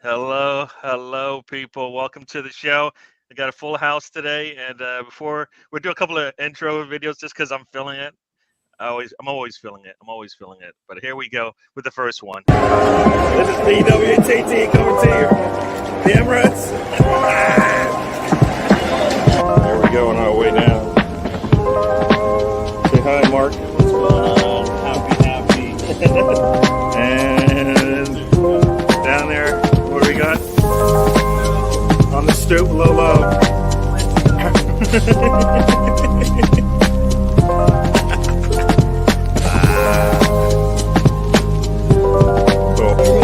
Hello, people. Welcome to the show. I got a full house today, and before we'll do a couple of intro videos, just because I'm feeling it. I'm always feeling it. I'm always feeling it. But here we go with the first one. This is DWTT coming to you. The Emirates. There we go on our way now. Say hi, Mark. What's going on? Happy. And down there, what do we got? On the stoop, low.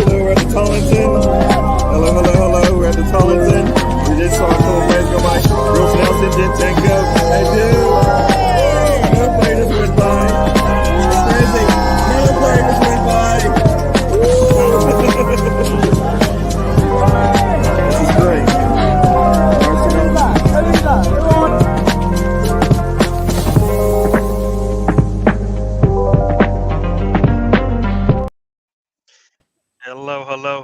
We're at the Tollington. Hello. We're at the Tollington. We just saw a couple players go by. Bruce Nelson, Zinchenko. Hey, dude. Another player just went by. It's crazy. Another player just went by. This is great.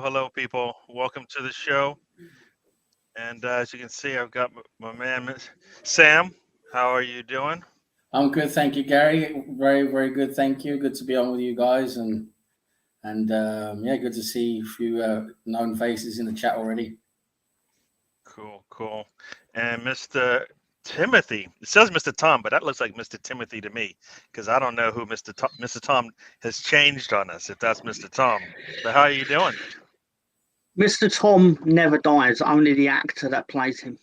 Hello, people. Welcome to the show. And as you can see, I've got my man, Sam. How are you doing? I'm good, thank you, Gary. Very, very good, thank you. Good to be on with you guys, and yeah, good to see a few known faces in the chat already. Cool. And Mr. Timothy. It says Mr. Tom, but that looks like Mr. Timothy to me, because I don't know who Mr. Tom has changed on us, if that's Mr. Tom. But how are you doing? Mr. Tom never dies, only the actor that plays him.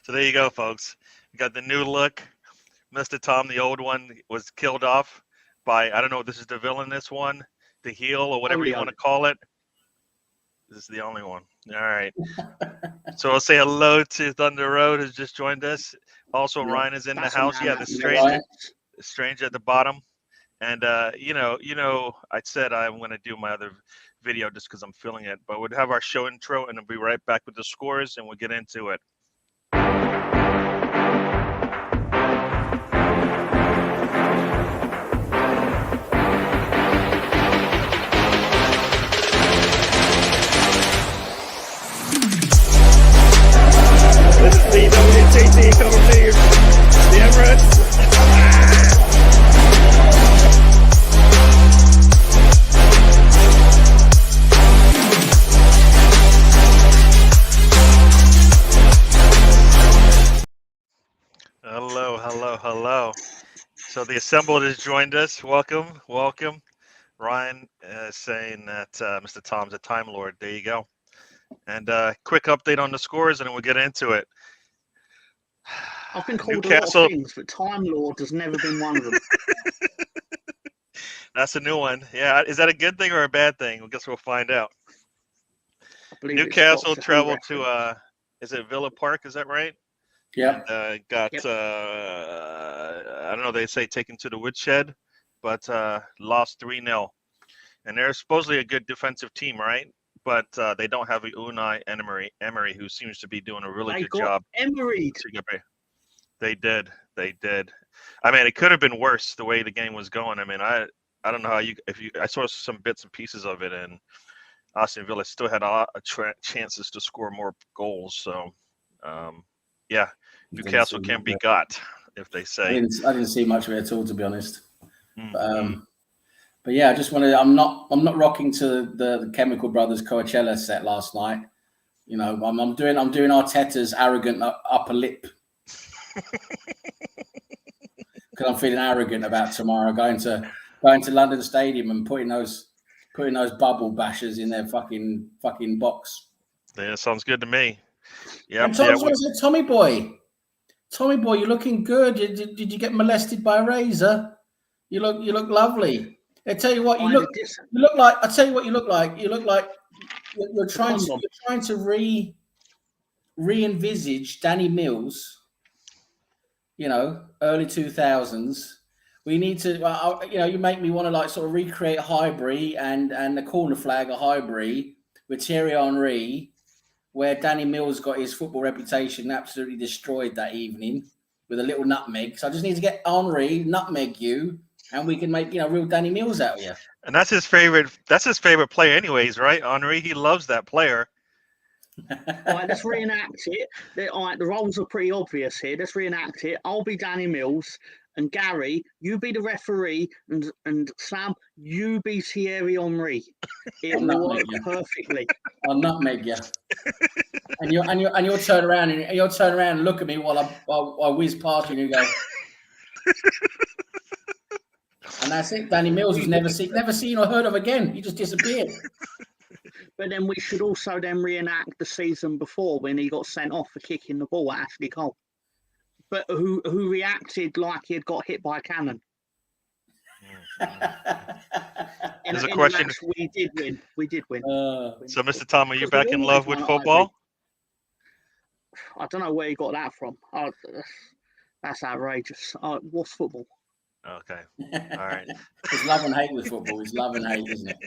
So there you go, folks. You got the new look. Mr. Tom, the old one, was killed off by, I don't know, this is the villainous one, the heel, or whatever you want to call it. This is the only one. All right. So I'll say hello to Thunder Road, who's just joined us. Also, Ryan is in the house. Yeah, the stranger at the bottom. And you know, I said I'm going to do my other video just because I'm feeling it. But we'll have our show intro, and I'll be right back with the scores, and we'll get into it. This is DWTT coming to you. The Emirates. Hello. So the assembled has joined us. Welcome. Ryan is saying that Mr. Tom's a Time Lord. There you go. And quick update on the scores, and then we'll get into it. I've been called a lot of things, but Time Lord has never been one of them. That's a new one. Yeah, is that a good thing or a bad thing? I guess we'll find out. Newcastle traveled to, is it Villa Park? Is that right? Yeah. Got, I don't know, they say taken to the woodshed, but lost 3-0. And they're supposedly a good defensive team, right? But they don't have a Unai Emery, who seems to be doing a really good job. Emery. They did. I mean, it could have been worse the way the game was going. I mean, I don't know how I saw some bits and pieces of it, and Aston Villa still had a lot of chances to score more goals. So, yeah, Newcastle can be got, if they say. I didn't see much of it at all, to be honest. But yeah, I just wanted. I'm not rocking to the Chemical Brothers Coachella set last night. You know, I'm doing Arteta's arrogant upper lip because I'm feeling arrogant about tomorrow going to London Stadium and putting those bubble bashers in their fucking box. Yeah, sounds good to me. Yeah. Tommy boy, you're looking good. Did you get molested by a razor? You look lovely. I tell you what, you look like. I tell you what, you look like. You look like you're trying to re-envisage Danny Mills. You know, early 2000s. We need to. You make me want to like sort of recreate Highbury and the corner flag of Highbury with Thierry Henry, where Danny Mills got his football reputation absolutely destroyed that evening with a little nutmeg. So I just need to get Henry, nutmeg you, and we can make real Danny Mills out of you. And that's his favorite. That's his favorite player, anyways, right, Henri? He loves that player. All right, let's reenact it. All right, the roles are pretty obvious here. Let's reenact it. I'll be Danny Mills, and Gary, you be the referee, and Sam, you be Thierry Henry. It will work perfectly. I'll nutmeg you. And you'll turn around and look at me while I whiz past you and you go. And that's it. Danny Mills was never seen or heard of again. He just disappeared. But then we should also then reenact the season before when he got sent off for kicking the ball at Ashley Cole. But who reacted like he had got hit by a cannon. There's a question. Match, we did win. So, Mr. Tom, are you back in love with football? I don't know where you got that from. That's outrageous. What's football? Okay. All right. It's love and hate with football. It's love and hate, isn't it?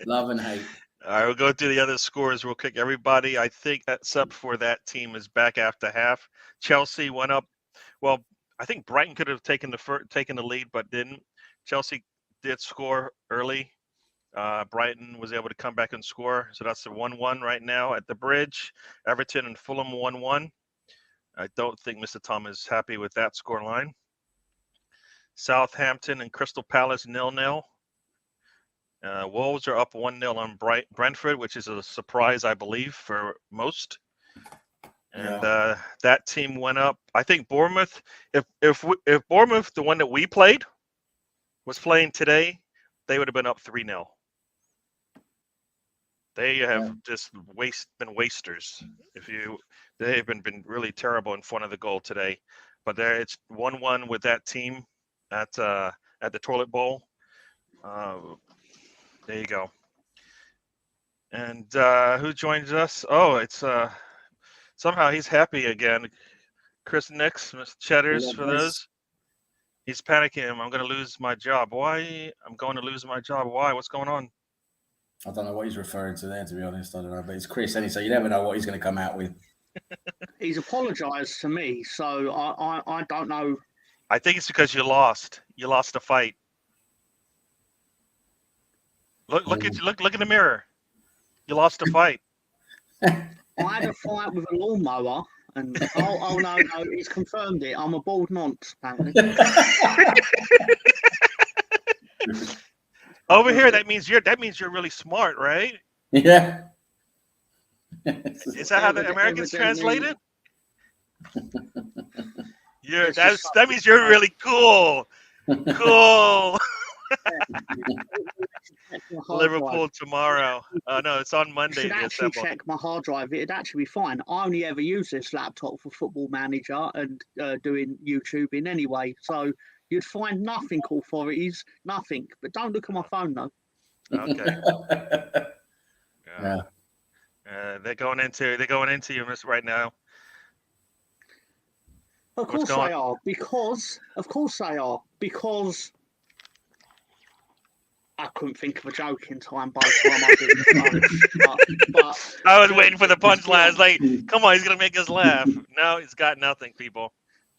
Love and hate. All right, we'll go through the other scores real quick. Everybody, I think, except for that team, is back after half. Chelsea went up. Well, I think Brighton could have taken the lead, but didn't. Chelsea did score early. Brighton was able to come back and score. So that's the 1-1 right now at the Bridge. Everton and Fulham 1-1. I don't think Mr. Tom is happy with that score line. Southampton and Crystal Palace 0-0. Wolves are up 1-0 on Brentford, which is a surprise, I believe, for most. And that team went up. I think Bournemouth, if Bournemouth, the one that we played, was playing today, they would have been up 3-0. They have just been wasters. They have been really terrible in front of the goal today. But it's 1-1 with that team at the Toilet Bowl. There you go. And who joins us? Oh, it's somehow he's happy again. Chris Nix, Mr. Cheddars for those. He's panicking. I'm going to lose my job. Why? I'm going to lose my job. Why? What's going on? I don't know what he's referring to there, to be honest. I don't know. But it's Chris, and so you never know what he's going to come out with. He's apologised to me, so I don't know. I think it's because you lost. You lost the fight. Look in the mirror. You lost the fight. I had a fight with a lawnmower, and oh no, he's confirmed it. I'm a bald nonce, apparently. Over here, that means you're really smart, right? Yeah. Is that how the Americans translate it? That means you're really cool. Cool. Liverpool tomorrow. No, it's on Monday. I should actually check my hard drive. It'd actually be fine. I only ever use this laptop for Football Manager and doing YouTubing anyway. So you'd find nothing authorities, nothing. But don't look at my phone though. Okay. Yeah. They're going into you right now. Of course they are. Because I couldn't think of a joke in time by the time I did but I was waiting for the punchline. I was like, come on, he's going to make us laugh. No, he's got nothing, people.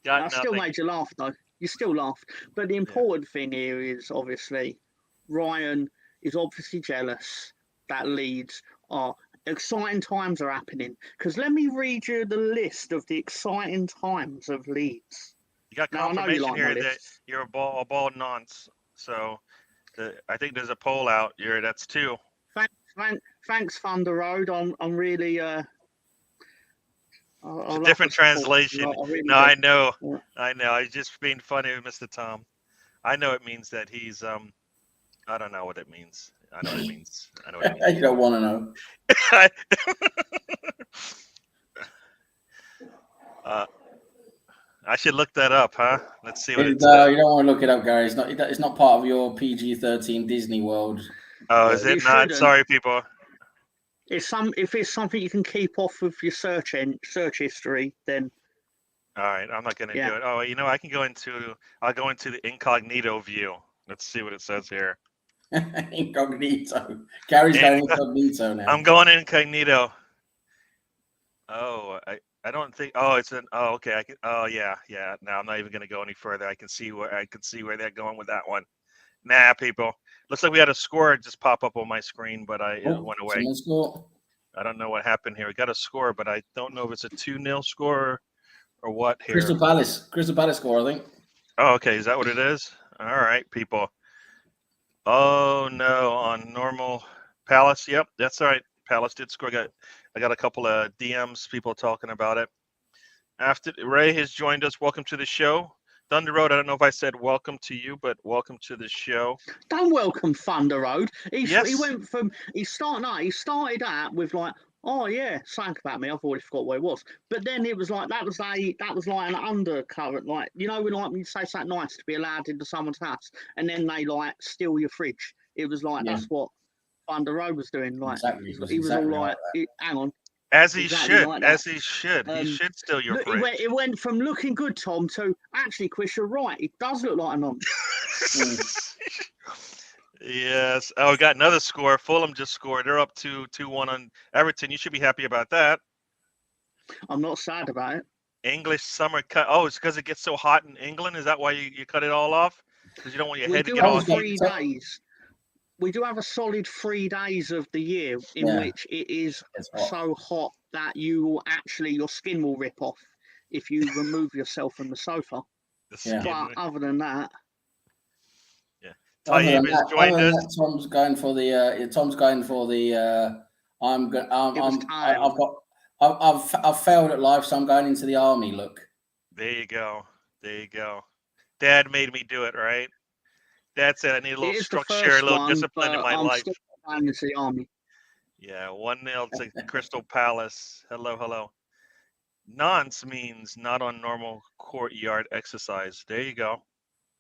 I still made you laugh, though. You still laughed. But the important thing here is, obviously, Ryan is obviously jealous that Leeds are... Exciting times are happening. Because let me read you the list of the exciting times of Leeds. You got confirmation here that you're a bald nonce. So... I think there's a poll out here. That's 2. Thanks, Thunder Road. I'm really. It's a different translation. I know. Yeah. I know. I was just being funny with Mr. Tom. I know it means that he's. I don't know what it means. I know what it means. You don't want to know. I should look that up, huh? Let's see what it says. You don't want to look it up, Gary. It's not part of your PG-13 Disney World. Oh, is it not? Shouldn't. Sorry, people. If it's something you can keep off of your search history, then. All right, I'm not going to do it. Oh, I can go into. I'll go into the incognito view. Let's see what it says here. Incognito. Gary's going incognito now. I'm going incognito. Oh, I don't think. Oh, it's an. Oh, okay. I can. Oh, yeah. No, I'm not even going to go any further. I can see where they're going with that one. Nah, people. Looks like we had a score just pop up on my screen, but it went away. Someone score. I don't know what happened here. We got a score, but I don't know if it's a 2-0 score or what here. Crystal Palace score, I think. Oh, okay. Is that what it is? All right, people. Oh no, on normal Palace. Yep, that's all right. Palace did score. I got a couple of DMs, people talking about it. After Ray has joined us, welcome to the show. Thunder Road, I don't know if I said welcome to you, but welcome to the show. Don't welcome Thunder Road. He Yes. went from he started out with like, oh yeah, something about me. I've already forgot what it was. But then it was like that was like an undercurrent, like when you say something nice to be allowed into someone's house, and then they like steal your fridge. It was like that's what Thunder Road was doing. Like exactly. he was all like, hang on. As he should. He should steal your look, fridge. it went from looking good, Tom, to actually, Chris, you're right. It does look like a nonce. Yes. Oh, we got another score. Fulham just scored. They're up 2-1 on Everton. You should be happy about that. I'm not sad about it. English summer cut. Oh, it's because it gets so hot in England. Is that why you cut it all off? Because you don't want your head to get all heat. 3 days. We do have a solid 3 days of the year in which it is so hot that your skin will rip off if you remove yourself from the sofa. But other than that, Taib has joined us. Tom's going for the. I've failed at life, so I'm going into the army. Look. There you go. Dad made me do it, right? Dad said I need a little structure, a little discipline in my life. I'm still the army. Yeah, 1-0 to Crystal Palace. Hello. Nonce means not on normal courtyard exercise. There you go.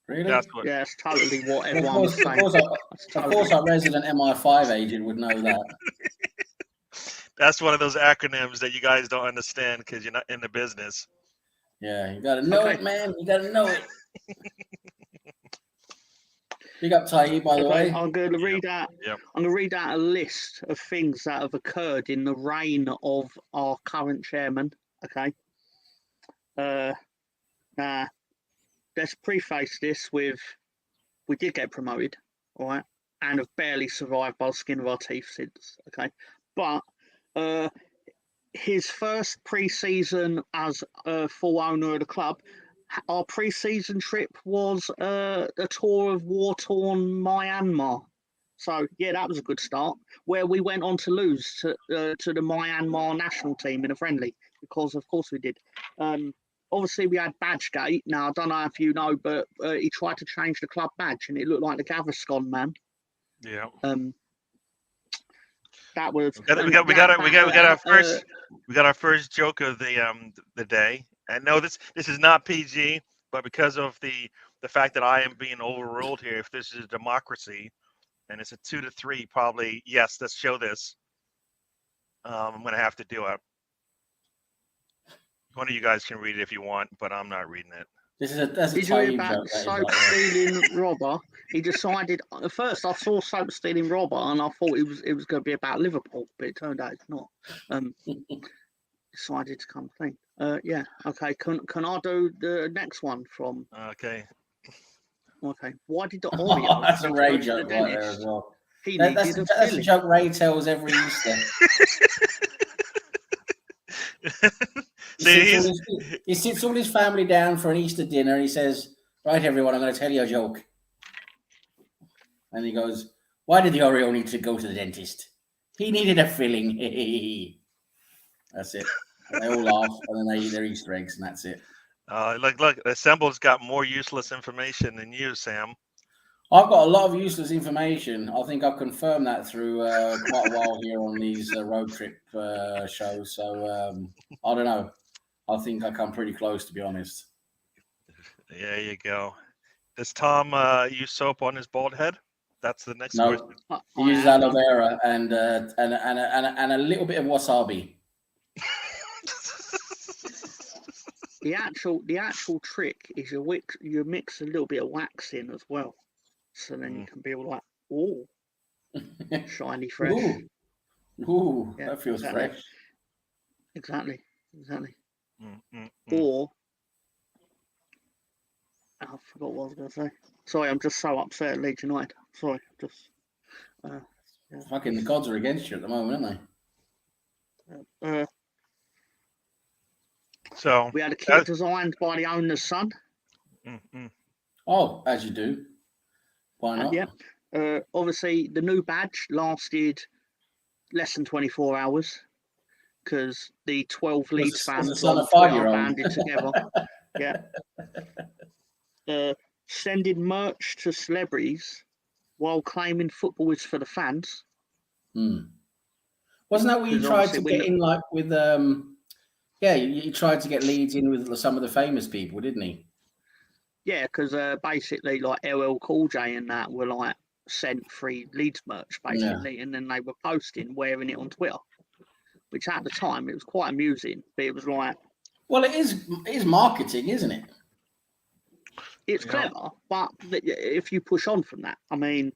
Really? That's totally what everyone was saying. Of course, our resident MI5 agent would know that. That's one of those acronyms that you guys don't understand because you're not in the business. Yeah, you got to know it, man. You got to know it. Big up, Tahi, by the way. I'm going to read out. Yep. I'm going to read out a list of things that have occurred in the reign of our current chairman. Okay. Let's preface this with we did get promoted, all right, and have barely survived by the skin of our teeth since. Okay, but his first pre-season as full owner of the club. Our pre-season trip was a tour of war-torn Myanmar. So, yeah, that was a good start, where we went on to lose to the Myanmar national team in a friendly, because, of course, we did. Obviously, we had Badgegate. Now, I don't know if you know, but he tried to change the club badge, and it looked like the Gaviscon man. Yeah. That was... We got our first joke of the day. And no, this is not PG, but because of the fact that I am being overruled here, if this is a democracy, and it's a 2-3, probably yes. Let's show this. I'm gonna have to do it. One of you guys can read it if you want, but I'm not reading it. That's a tiny joke. Soap stealing robber. He decided. At first, I saw soap stealing robber, and I thought it was going to be about Liverpool, but it turned out it's not. Decided to come clean. Yeah. Okay. Can I do the next one from? Okay. Why did the Oreo? That's a Ray joke right there as well. That's a joke Ray tells every Easter. He sits all his family down for an Easter dinner and he says, "Right, everyone, I'm going to tell you a joke." And he goes, "Why did the Oreo need to go to the dentist? He needed a filling." That's it. And they all laugh and then they eat their Easter eggs and that's it. Look, Assembled's got more useless information than you, Sam. I've got a lot of useless information. I think I've confirmed that through quite a while here on these road trip shows. So I don't know. I think I come pretty close, to be honest. There you go. Does Tom use soap on his bald head? That's the next question. He uses aloe vera and a little bit of wasabi. The actual trick is you mix a little bit of wax in as well, so then you can be all like, "Oh, shiny fresh." Ooh, yeah, that feels fresh. Exactly. Or I forgot what I was going to say. Sorry, I'm just so upset at Leeds United. Sorry, just. Fucking the gods are against you at the moment, aren't So we had a kit designed by the owner's son. they? Oh, as you do. Why not? Yeah. Obviously, the new badge lasted less than 24 hours because the 12 Leeds fans on Twitter banded together. Yeah. Sending merch to celebrities while claiming football is for the fans. Wasn't that what you tried to get in, like with yeah, you tried to get Leeds in with some of the famous people, didn't he? Yeah, because basically, like LL Cool J and that were like sent free Leeds merch, basically, and then they were posting wearing it on Twitter, which at the time it was quite amusing, but it was like, well, it is marketing, isn't it? It's clever, but if you push on from that, I mean,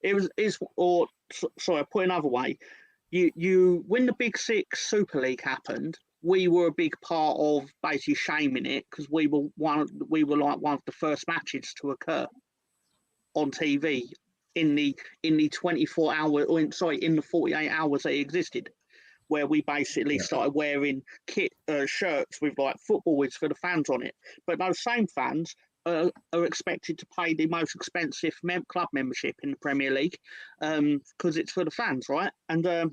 sorry, I put it another way, you when the Big Six Super League happened, we were a big part of basically shaming it because we were like one of the first matches to occur on TV in the 24 hour, in the 48 hours that it existed, where we basically started wearing shirts with like football is for the fans on it. But those same fans are expected to pay the most expensive club membership in the Premier League because it's for the fans, right? And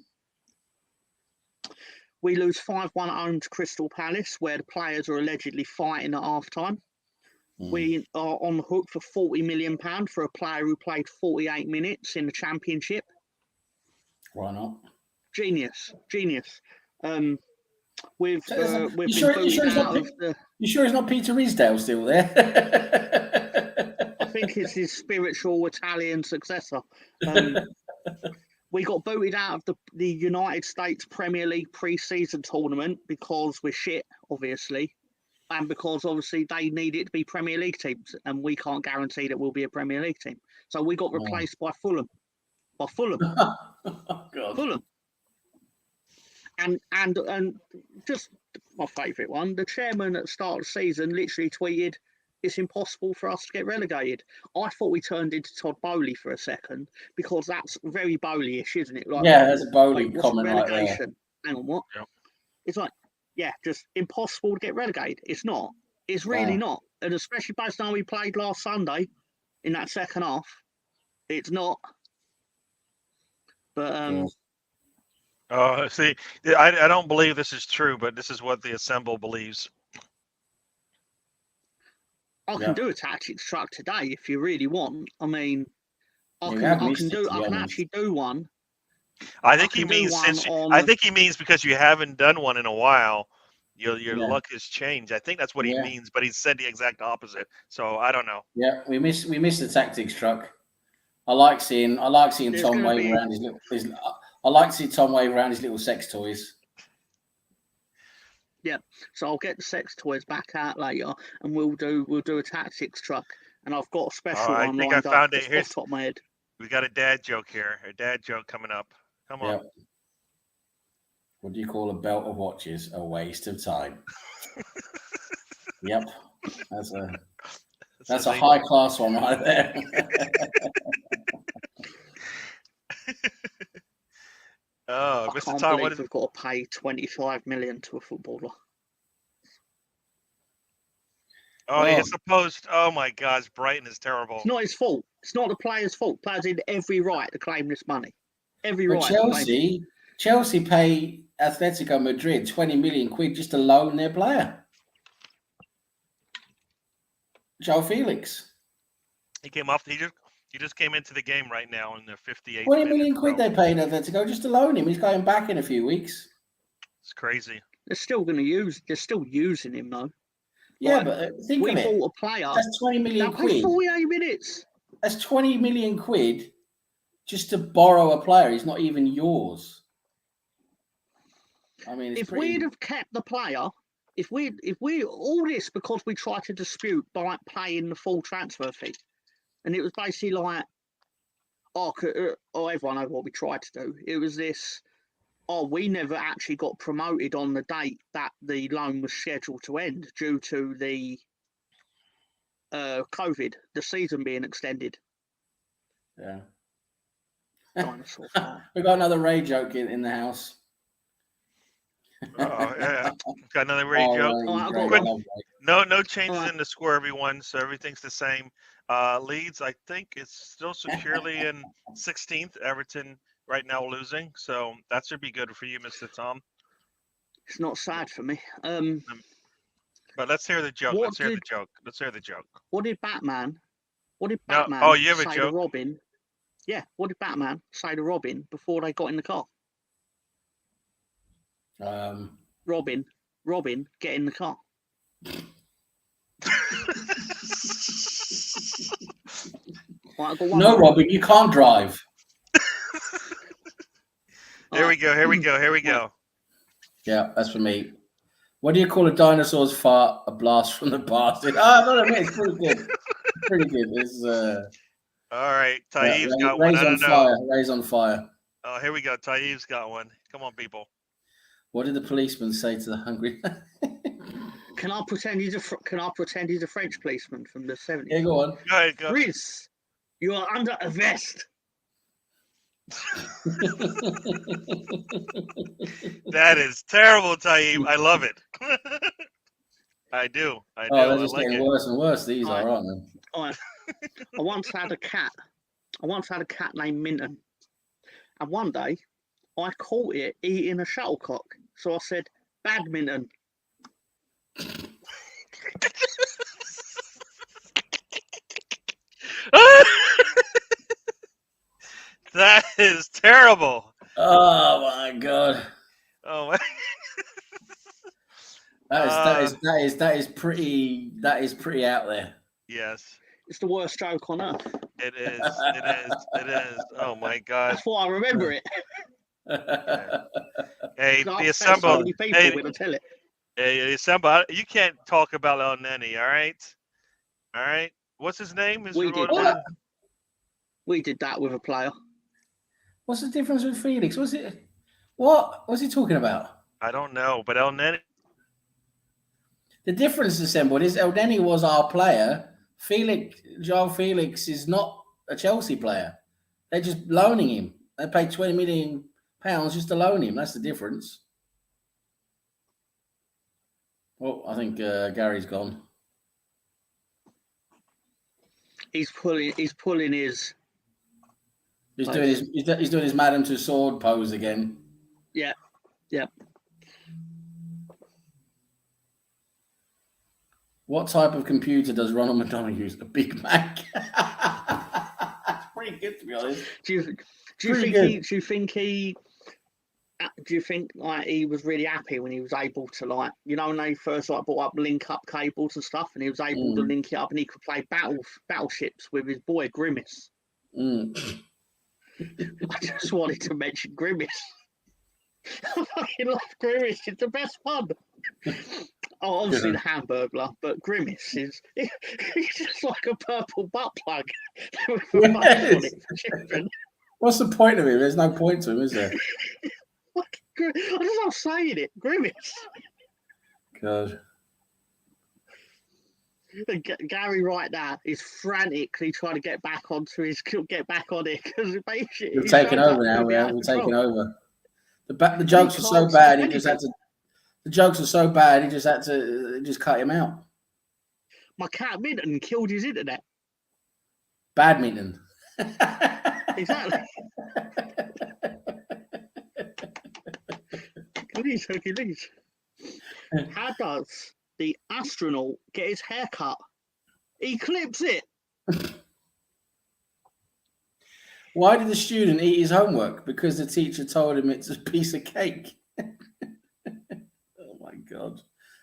we lose 5-1 at home to Crystal Palace, where the players are allegedly fighting at half-time. We are on the hook for £40 million for a player who played 48 minutes in the Championship. Why not? Genius. You sure it's not Peter Ridsdale still there? I think it's his spiritual Italian successor. We got booted out of the United States Premier League pre-season tournament because we're shit, obviously, and because obviously they need it to be Premier League teams, and we can't guarantee that we'll be a Premier League team. So we got replaced by Fulham. Oh, God. Fulham. And just my favourite one, the chairman at the start of the season literally tweeted, "It's impossible for us to get relegated." I thought we turned into Todd Bowley for a second because that's very Bowley-ish, isn't it? Like, yeah, that's a Bowley comment right there. Hang on, what? Yep. It's like, just impossible to get relegated. It's not. It's really not. And especially based on how we played last Sunday in that second half, it's not. But see, I don't believe this is true, but this is what the Assemble believes. I can do a tactics truck today if you really want. I mean, I can actually do one. I think he means because you haven't done one in a while, your luck has changed. I think that's what he means, but he said the exact opposite. So I don't know. Yeah, we missed the tactics truck. I like seeing Tom wave around I like to see Tom wave around his little sex toys. Yeah, so I'll get the sex toys back out later, and we'll do a tactics truck. And I've got a special one lined up. I found it. Here's off the top of my head. We got a dad joke here. A dad joke coming up. Come on. What do you call a belt of watches? A waste of time. Yep, that's a high class one right there. Oh, I can't believe we've got to pay 25 million to a footballer. Oh, he's supposed. Oh my gosh, Brighton is terrible. It's not his fault. It's not the player's fault. Players had every right to claim this money. Every right. Chelsea pay Atletico Madrid 20 million quid just to loan their player, Joe Felix. He came off. He just came into the game right now in the 58th. 20 million quid they paid Atletico just to loan him. He's going back in a few weeks. It's crazy. They're still using him though. Yeah, but think of it. We bought a player. That's 20 million quid. 48 minutes. That's 20 million quid just to borrow a player. He's not even yours. I mean, we'd have kept the player, if we all this because we tried to dispute by paying the full transfer fee, and it was basically like, everyone knows what we tried to do. It was this. We never actually got promoted on the date that the loan was scheduled to end due to the COVID, the season being extended. Yeah. Dinosaur fart. We got another Ray joke in the house. Oh yeah, got another Ray joke. Ray, Oh, I great. got I one. love Ray. No changes Alright. in the score, everyone. So everything's the same. Leeds, I think, is still securely in 16th. Everton right now losing, so that should be good for you, Mr. Tom. It's not sad for me. But let's hear the joke. What Let's hear the did- joke. Let's hear the joke. What did Batman? No. Oh, you have a say joke? to Robin? Yeah. What did Batman say to Robin before they got in the car? Robin, get in the car. Right, I got one No, more. Robin, you can't drive. Here we go. Here we go. Here we go. Yeah, that's for me. What do you call a dinosaur's fart? A blast from the past. No, it's pretty good. Pretty good. It's All right, Taib's got Ray's one. I on don't know. fire. Ray's on fire. Oh, here we go. Taib's got one. Come on, people. What did the policeman say to the hungry? Can I pretend he's a French policeman from the 70s? Yeah, go on. Go ahead. Go. Riz, you are under arrest. That is terrible, Taib. I love it. I do. Oh, I they're just like getting it. worse and worse. These Alright. are, aren't they? I once had a cat. Named Minton. And one day, I caught it eating a shuttlecock. So I said, badminton. That is terrible. Oh my god. Oh my. That is pretty out there. Yes, It's the worst joke on earth. it is. It is. Oh my God. That's why I remember it. Hey, I've the said so assemble. many people Hey, when I tell it. the assemble. You can't talk about El Neni. All right. All right. What's his name? We did that with a player. What's the difference with Felix? What was he talking about? I don't know, but El Neni. The difference assembled is El Neni was our player. João Felix is not a Chelsea player. They're just loaning him. They paid £20 million just to loan him. That's the difference. Well, I think Gary's gone. He's pulling his. He's doing his Madame Tussauds pose again. Yeah. What type of computer does Ronald McDonald use? A Big Mac. That's pretty good, to be honest. Do you think like he was really happy when he was able to, like, you know, when they first like brought up link up cables and stuff, and he was able to link it up and he could play battleships with his boy Grimace. I just wanted to mention Grimace. I fucking love Grimace. It's the best one. Oh, obviously the Hamburglar, but Grimace is he's just like a purple butt plug. With money on it for children. What's the point of him? There's no point to him, is there? I just love saying it, Grimace. God. Gary right now is frantically trying to get back on it because basically We've taken over now. We're taking over. The jokes are so bad. He just had to. The jokes are so bad. He just had to just cut him out. My cat Minton killed his internet. Badminton. Exactly. Please. How does the astronaut get his hair cut? He clips it. Why did the student eat his homework? Because the teacher told him it's a piece of cake. Oh my God.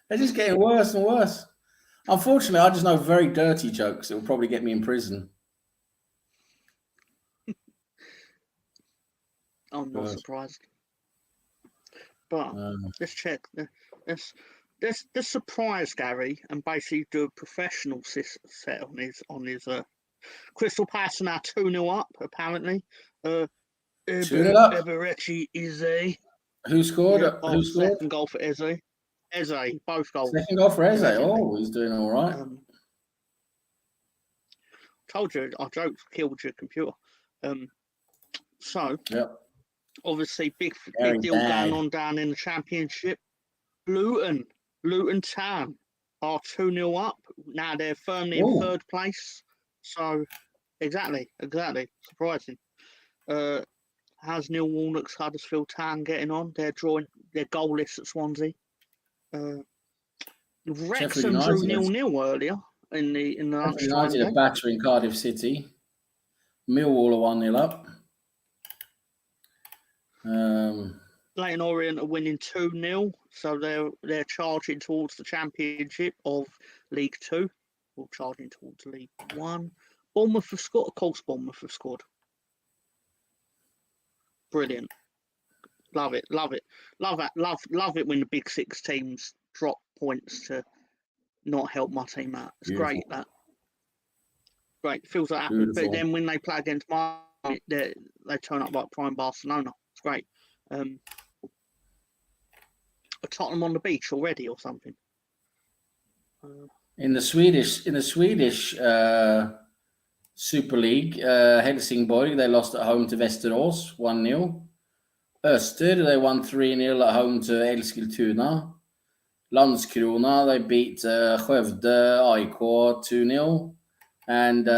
They're just getting worse and worse. Unfortunately, I just know very dirty jokes that will probably get me in prison. I'm not surprised. But let's check. Let's surprise Gary and basically do a professional set on his Crystal Palace now 2-0 up apparently. Eberechi Eze. Who scored? Who scored? Second goal for Eze. Eze, both goals. Second goal for Eze. Oh, he's doing all right. Told you, I joked, killed your computer. So, obviously, big deal going on down in the Championship. Luton Town are 2-0 up. Now they're firmly in third place. So, exactly. Surprising. How's Neil Warnock's Huddersfield Town getting on? They're goalless at Swansea. Wrexham drew 0-0 earlier in the lunchtime game. United are battering Cardiff City. Millwall are 1-0 up. Leyton Orient are winning 2-0, so they're charging towards the Championship of League 2, or charging towards League 1. Bournemouth have scored. Of course, Bournemouth have scored. Brilliant. Love it. Love it when the big six teams drop points to not help my team out. It's great, that. Great. Feels like happy. But then when they play against Miami, they turn up like prime Barcelona. It's great. Are Tottenham on the beach already or something? In the Swedish Super League, Helsingborg, they lost at home to Västerås 1-0. Öster, they won 3-0 at home to Eskilstuna. Landskrona, they beat Skövde AIK 2-0. And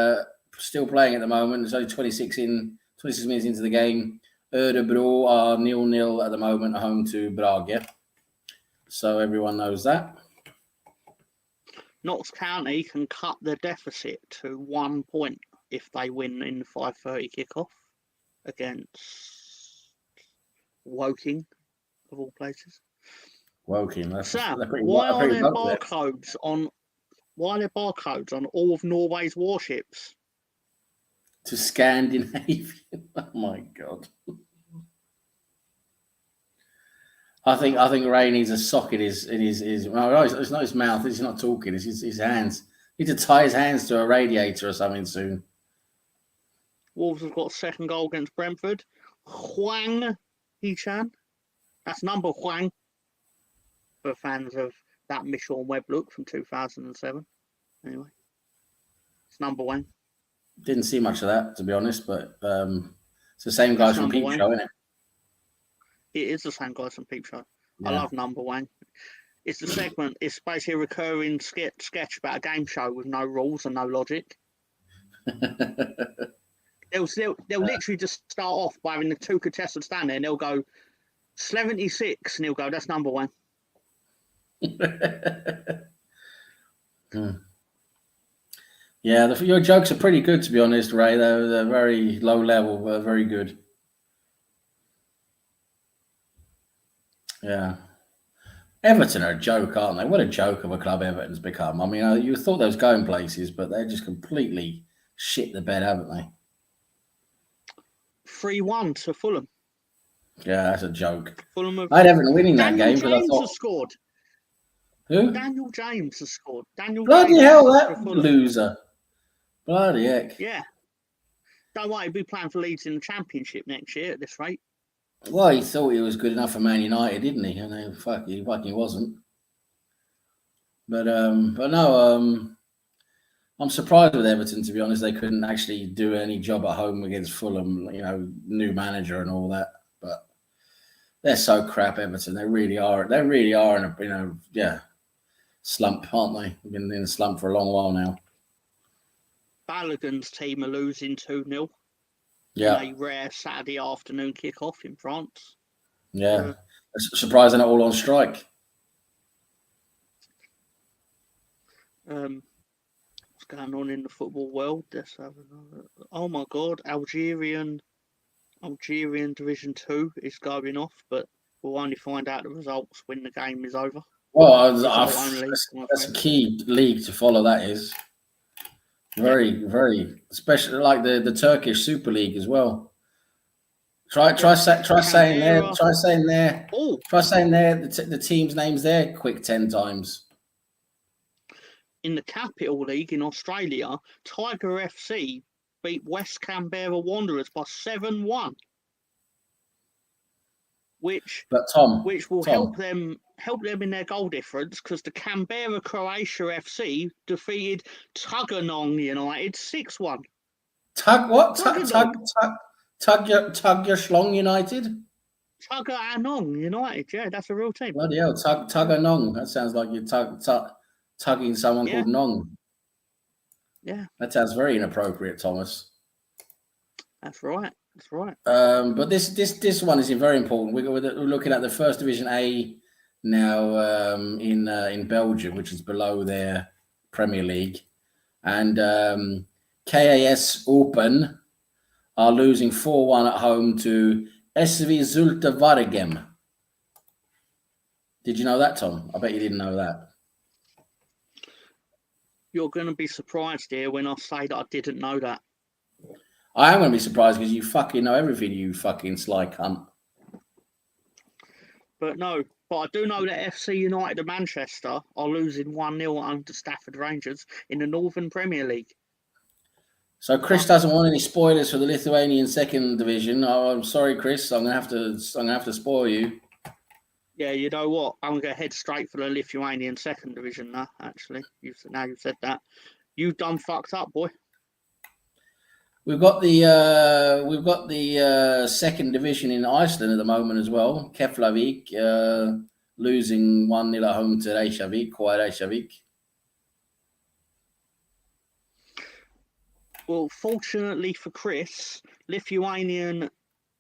still playing at the moment. There's only 26 minutes into the game. Örebro are 0-0 at the moment at home to Brage. So everyone knows that. Notts County can cut the deficit to 1 point if they win in the 5:30 kickoff against Woking, of all places. Woking. Sam, why are there barcodes on all of Norway's warships? To Scandinavian. Oh my God. I think Ray needs a socket in his no, it's not his mouth, he's not talking, it's his hands. He need to tie his hands to a radiator or something soon. Wolves have got second goal against Brentford. Hwang Hee-chan. That's number Hwang for fans of that Michelle Webb look from 2007. Anyway. It's number one. Didn't see much of that, to be honest, but it's the same guys from Peep Show, isn't it? It is the same guys from Peep Show. Yeah. I love Number One. It's the segment. It's basically a recurring sketch about a game show with no rules and no logic. They'll literally just start off by having the two contestants stand there and they'll go 76 and he'll go, that's number one. Yeah, your jokes are pretty good, to be honest, Ray. They're very low level, but very good. Yeah. Everton are a joke, aren't they? What a joke of a club Everton's become. I mean, you thought they was going places, but they're just completely shit the bed, haven't they? 3-1 to Fulham. Yeah, that's a joke. Fulham I had Everton winning that game because I thought. Has scored. Who? Daniel James has scored. Bloody hell, that loser. Bloody heck. Yeah. Don't worry, he'll be playing for Leeds in the Championship next year at this rate. Well, he thought he was good enough for Man United, didn't he? And he fucking wasn't. But no, I'm surprised with Everton, to be honest. They couldn't actually do any job at home against Fulham, new manager and all that. But they're so crap, Everton. They really are. They really are in a slump, aren't they? They've been in a slump for a long while now. Balogun's team are losing 2-0. Yeah. A rare Saturday afternoon kick-off in France. Yeah. Surprised they're not all on strike. What's going on in the football world? Let's have another. Oh my God, Algerian Division 2 is going off, but we'll only find out the results when the game is over. Well, that's a key league to follow. That is very, very, especially like the Turkish Super League as well. Try saying the team's names there quick 10 times. In the Capital League in Australia, Tiger FC beat West Canberra Wanderers by 7-1. which But Tom, will help them in their goal difference, because the Canberra Croatia FC defeated Tuggeranong United 6-1. Tug your Schlong United. Tuggeranong United, yeah, that's a real team. Bloody hell, Tuggeranong. That sounds like you're tugging someone called Nong. Yeah, that sounds very inappropriate, Thomas. That's right. But this one is very important. We're looking at the First Division A now in Belgium, which is below their Premier League, and KAS Open are losing 4-1 at home to SV Zulte Waregem. Did you know that, Tom? I bet you didn't know that. You're going to be surprised here when I say that I didn't know that. I am going to be surprised because you fucking know everything, you fucking sly cunt. But I do know that FC United of Manchester are losing 1-0 under Stafford Rangers in the Northern Premier League. So Chris doesn't want any spoilers for the Lithuanian Second Division. Oh, I'm sorry, Chris. I'm gonna have to spoil you. Yeah, you know what? I'm gonna head straight for the Lithuanian Second Division now. Actually, you've said that. You've done fucked up, boy. We've got the Second Division in Iceland at the moment as well. Keflavik losing 1-0 at home to Reykjavik. Well, fortunately for Chris, Lithuanian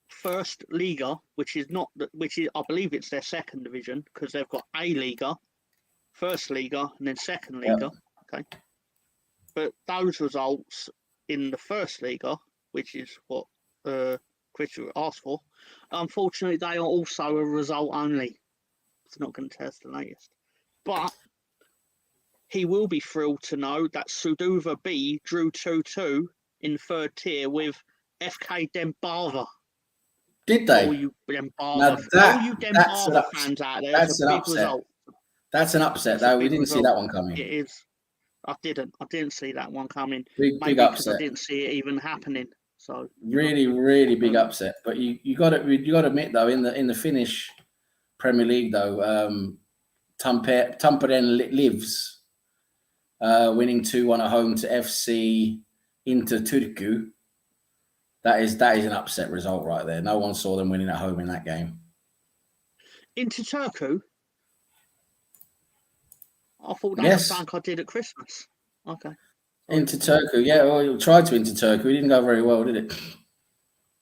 First Liga, which is I believe it's their second division, because they've got A Liga, First Liga, and then Second Liga. Yeah. Okay, but those results in the First Liga, which is what Chris asked for, unfortunately they are also a result only. It's not going to tell us the latest, but he will be thrilled to know that Suduva B drew 2-2 in third tier with FK Dembava. Did they? All you Dembava fans out there, that's a big result. That's an upset, though. We didn't see that one coming. It is. I didn't see that one coming. Big upset. I didn't see it even happening. So really big upset. But you got to admit, though, in the Finnish Premier League, though, Tampere lives. Winning 2-1 at home to FC Inter Turku. That is an upset result right there. No one saw them winning at home in that game. Inter Turku? I thought that was something I did at Christmas. Okay. Inter Turku, yeah. Well, you tried to Inter Turku. It didn't go very well, did it?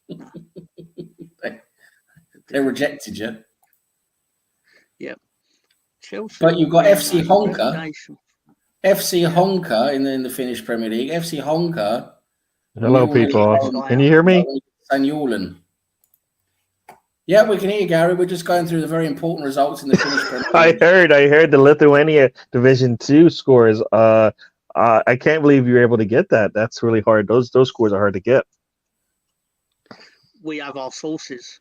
No. they rejected you. Yeah. Chelsea. But you've got FC Honka. FC Honka in the Finnish Premier League. FC Honka. Hello, people. Can you hear me? Yeah, we can hear you, Gary. We're just going through the very important results in the Finnish Premier League. I heard the Lithuania Division 2 scores. I can't believe you were able to get that. That's really hard. Those scores are hard to get. We have our sources.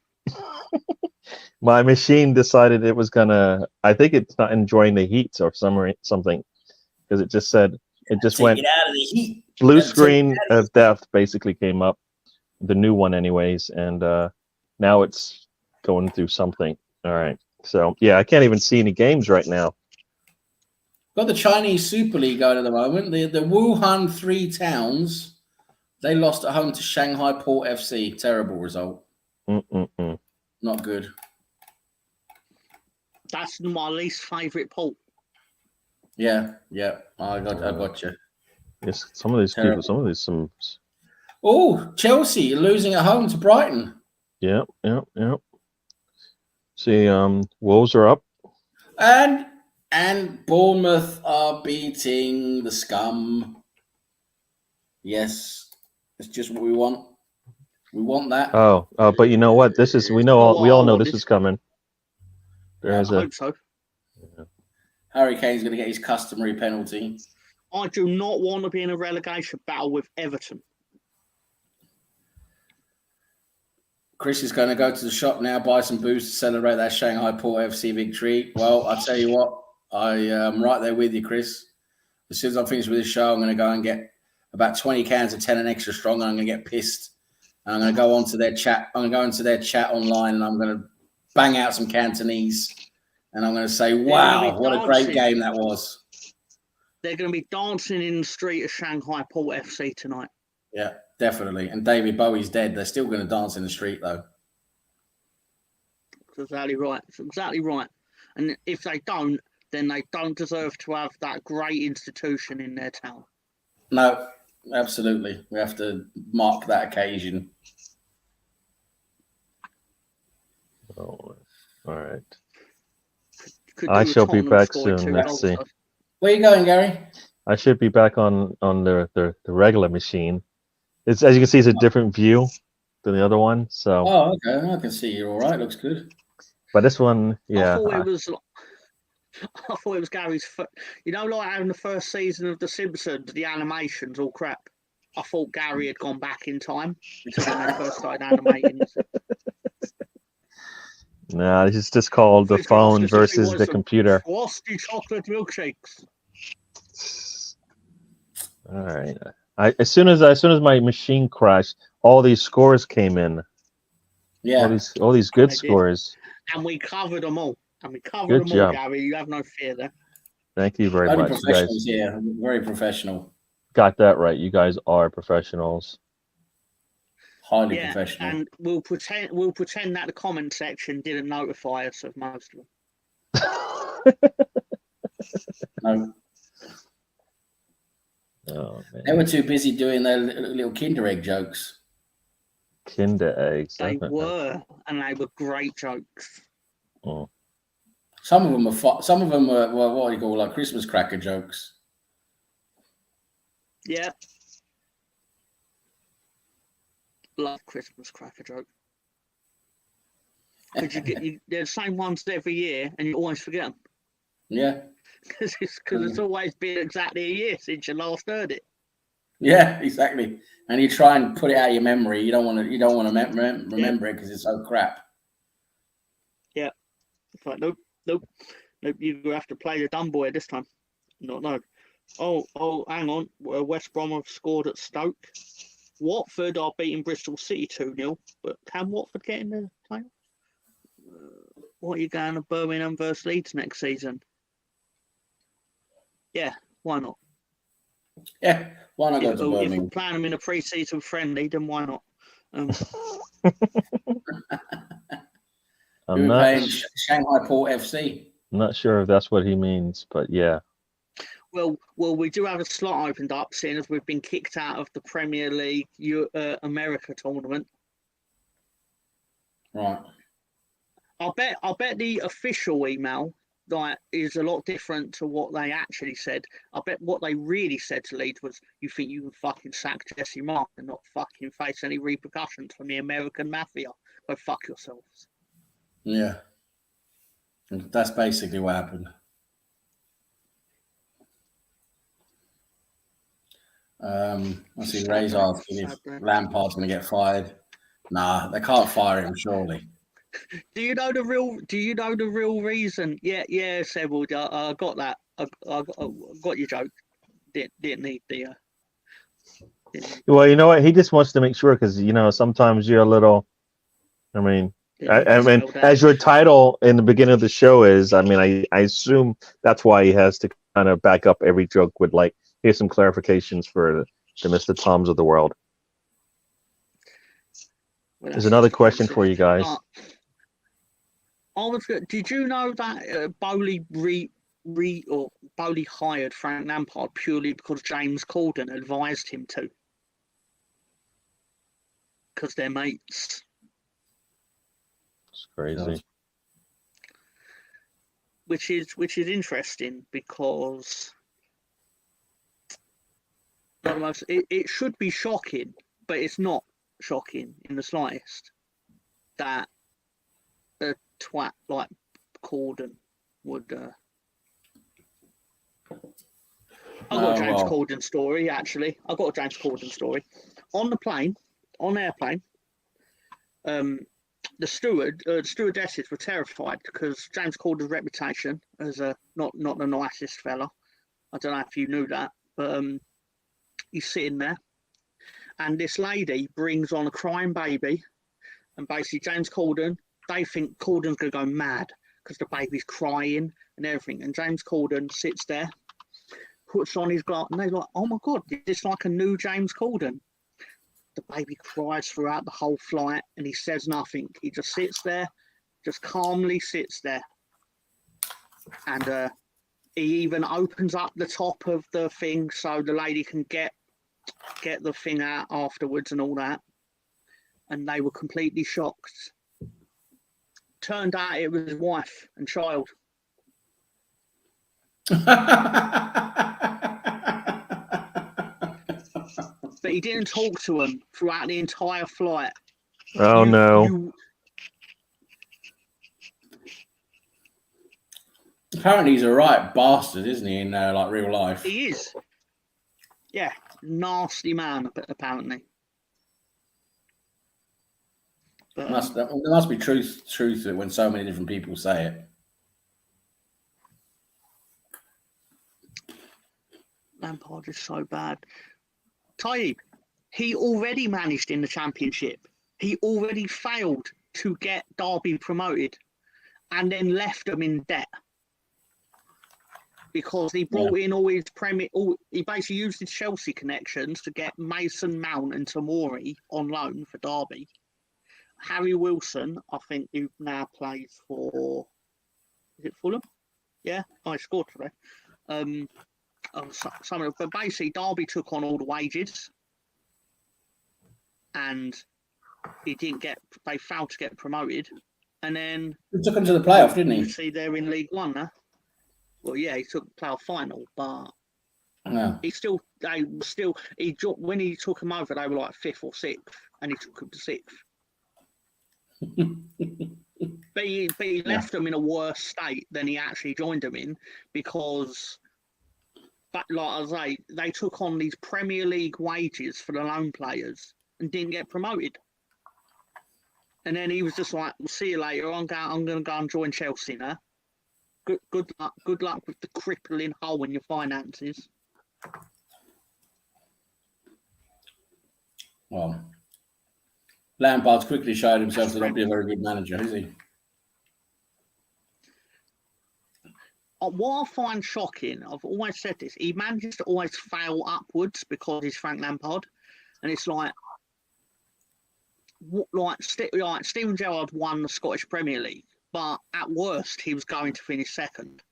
My machine decided it was gonna. I think it's not enjoying the heat or something. Because it just said it went out of the heat. Blue screen of death basically came up, the new one anyways, and now it's going through something. All right, so yeah, I can't even see any games right now. Got the Chinese Super League going at the moment. The Wuhan Three Towns, they lost at home to Shanghai Port FC. Terrible result. Not good. That's my least favourite port. Yeah, I got you. Yes, some of these people, Oh, Chelsea losing at home to Brighton. Yeah. See, Wolves are up, and Bournemouth are beating the Scum. Yes, it's just what we want. We want that. Oh, but you know what? We all know this is coming. I hope so. Yeah. Harry Kane's going to get his customary penalty. I do not want to be in a relegation battle with Everton. Chris is going to go to the shop now, buy some booze to celebrate that Shanghai Port FC victory. Well, I'll tell you what, I am right there with you, Chris. As soon as I'm finished with this show, I'm going to go and get about 20 cans of 10 and extra strong, and I'm going to get pissed. And I'm going to go onto their chat. I'm going to go into their chat online, and I'm going to bang out some Cantonese, and I'm going to say, gonna wow, be what a great dancing. game that was. They're going to be dancing in the street of Shanghai Port FC tonight. Yeah, definitely. And David Bowie's dead. They're still going to dance in the street, though. That's exactly right. It's exactly right. And if they don't, then they don't deserve to have that great institution in their town. No, absolutely. We have to mark that occasion. Oh, all right. Could I do a shall be Tottenham back scoring soon. 2 Let's goals, see. though. Where are you going, Gary? I should be back on the regular machine. It's, as you can see, it's a different view than the other one. So, Oh, okay. I can see you all right. Looks good. but this one, yeah, I thought it was Gary's. You know, like having the first season of The Simpsons, the animations all crap. I thought Gary had gone back in time to when they first started animating. nah, this is just called the Please go ask phone us if he versus wants the some computer. Frosty chocolate milkshakes. All right. As soon as my machine crashed, all these scores came in. Yeah. All these good scores. And we covered them all. Good job. Gary. You have no fear there. Thank you very Only much, you guys. professionals here. Very professional. Got that right. You guys are professionals. Highly professional. And we'll pretend that the comment section didn't notify us of most of them. No. Oh, man. They were too busy doing their little Kinder Egg jokes. Kinder eggs. They were, and they were great jokes. Oh. Some of them were some of them were what do you call, like Christmas cracker jokes. Yeah. Love Christmas cracker joke. Because they're the same ones every year, and you always forget them. Yeah. Because it's always been exactly a year since you last heard it. Yeah, exactly. And you try and put it out of your memory. You don't want to remember it because it's so crap. Yeah. It's like, nope. You have to play the dumb boy this time. No. Oh, hang on. West Brom have scored at Stoke. Watford are beating Bristol City 2-0. But can Watford get in the playoffs? What are you going to Birmingham versus Leeds next season? Yeah, why not? Yeah, why not go to If Birmingham? we're playing them in a pre-season friendly, then why not? I'm not Shanghai Port FC. I'm not sure if that's what he means, but yeah. Well, we do have a slot opened up, seeing as we've been kicked out of the Premier League America tournament. Right. I'll bet the official email is a lot different to what they actually said. I bet what they really said to Leeds was, "You think you can fucking sack Jesse Mark and not fucking face any repercussions from the American mafia? Go fuck yourselves." Yeah. That's basically what happened. I see Ray's asking if Lampard's going to get fired. Nah, they can't fire him, surely. Do you know the real reason? Yeah, Seville. I got that. I got your joke. Didn't need the. Well, you know what? He just wants to make sure because sometimes you're a little. I mean, as your title in the beginning of the show is, I assume that's why he has to kind of back up every joke with like, here's some clarifications for the Mr. Toms of the world. Well, there's another question for you guys. Did you know that Bowley Bowley hired Frank Lampard purely because James Corden advised him to? Because they're mates. It's crazy. Which is interesting because it should be shocking, but it's not shocking in the slightest that a twat like Corden would. I've got a James Corden story, actually. I've got a James Corden story. On airplane, the stewardesses were terrified because James Corden's reputation as not the nicest fella. I don't know if you knew that, but he's sitting there, and this lady brings on a crying baby, and basically James Corden they think Corden's going to go mad because the baby's crying and everything. And James Corden sits there, puts on his glass, and they're like, oh my God, it's like a new James Corden. The baby cries throughout the whole flight and he says nothing. He just sits there, just calmly sits there. And he even opens up the top of the thing so the lady can get the thing out afterwards and all that. And they were completely shocked. Turned out it was his wife and child. But he didn't talk to them throughout the entire flight. Oh, no. Apparently he's a right bastard, isn't he, in like real life? He is. Yeah, nasty man, apparently. But, there must be truth to it when so many different people say it. Lampard is so bad. Taib, he already managed in the Championship. He already failed to get Derby promoted and then left them in debt. Because he brought in all his he basically used his Chelsea connections to get Mason Mount and Tomori on loan for Derby. Harry Wilson, I think, who now plays for, is it Fulham? Yeah, I scored today. But basically, Derby took on all the wages, and they failed to get promoted, and then he took them to the playoff, didn't he? See, they're in League One now. Well, yeah, he took the playoff final, but when he took them over, they were like 5th or 6th, and he took them to 6th. but he left them in a worse state than he actually joined them in, because, but like I say, they took on these Premier League wages for the loan players and didn't get promoted. And then he was just like, "We'll see you later. I'm going to go and join Chelsea now. Good luck with the crippling hole in your finances." Well, Lampard's quickly showed himself to not be a very good manager, is he? What I find shocking, I've always said this, he manages to always fail upwards because he's Frank Lampard. And it's like Steven Gerrard won the Scottish Premier League, but at worst, he was going to finish second.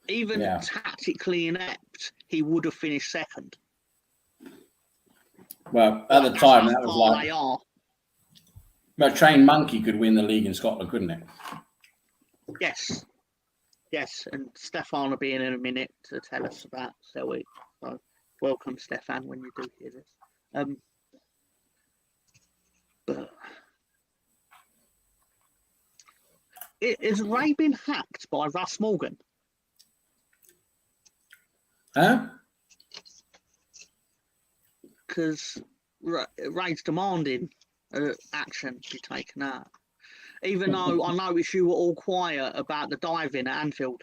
Even tactically inept, he would have finished second. Well, at the time, that was like... a trained monkey could win the league in Scotland, couldn't it? Yes. And Stefan will be in a minute to tell us about Selby. So, welcome, Stefan, when you do hear this. But is Ray been hacked by Russ Morgan? Huh? Because Ray's demanding action be taken out. Even though I noticed you were all quiet about the diving at Anfield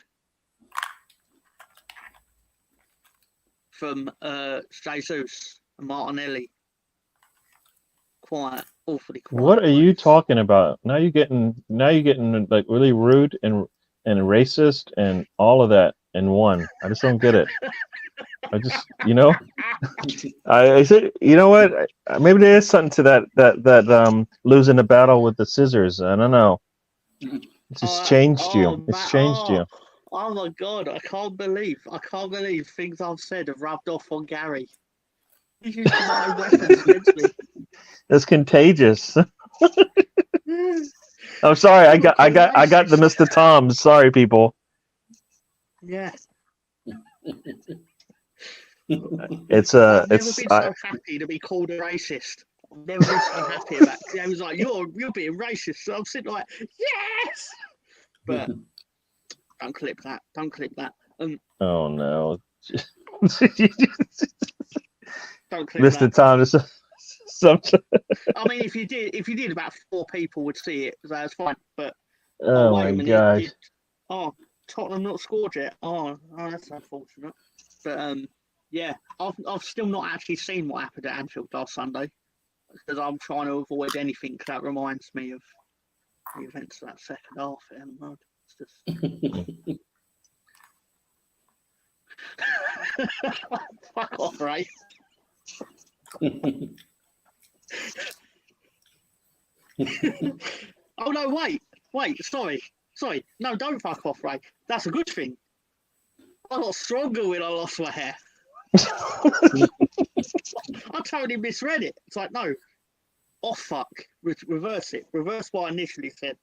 from Jesus and Martinelli. Awfully quiet. What are you talking about? Now you're getting like really rude and racist and all of that in one. I just don't get it. I just, I said, you know what? Maybe there is something to that losing the battle with the scissors. I don't know. It just changed you. It's changed you. Oh my God! I can't believe things I've said have rubbed off on Gary. He's used my weapons against me. It's contagious. I'm sorry. I got the Mr. Tom. Sorry, people. Yeah. It's I've never been so happy to be called a racist. I've never been so happy about it. I was like, you're being racist. So I'm sitting like, yes. But don't clip that. Oh no. Don't clip Mr. that. Tom is I mean, if you did, about 4 people would see it. So that's fine. But oh my God. Tottenham not scored yet. Oh, that's unfortunate. But yeah, I've still not actually seen what happened at Anfield last Sunday. because I'm trying to avoid anything that reminds me of the events of that second half at Ellen Road. It's just fuck off, Ray. Oh no, wait, sorry. No, don't fuck off, Ray. That's a good thing. I got stronger when I lost my hair. I totally misread it. It's like, no. Oh, fuck. Reverse it. Reverse what I initially said.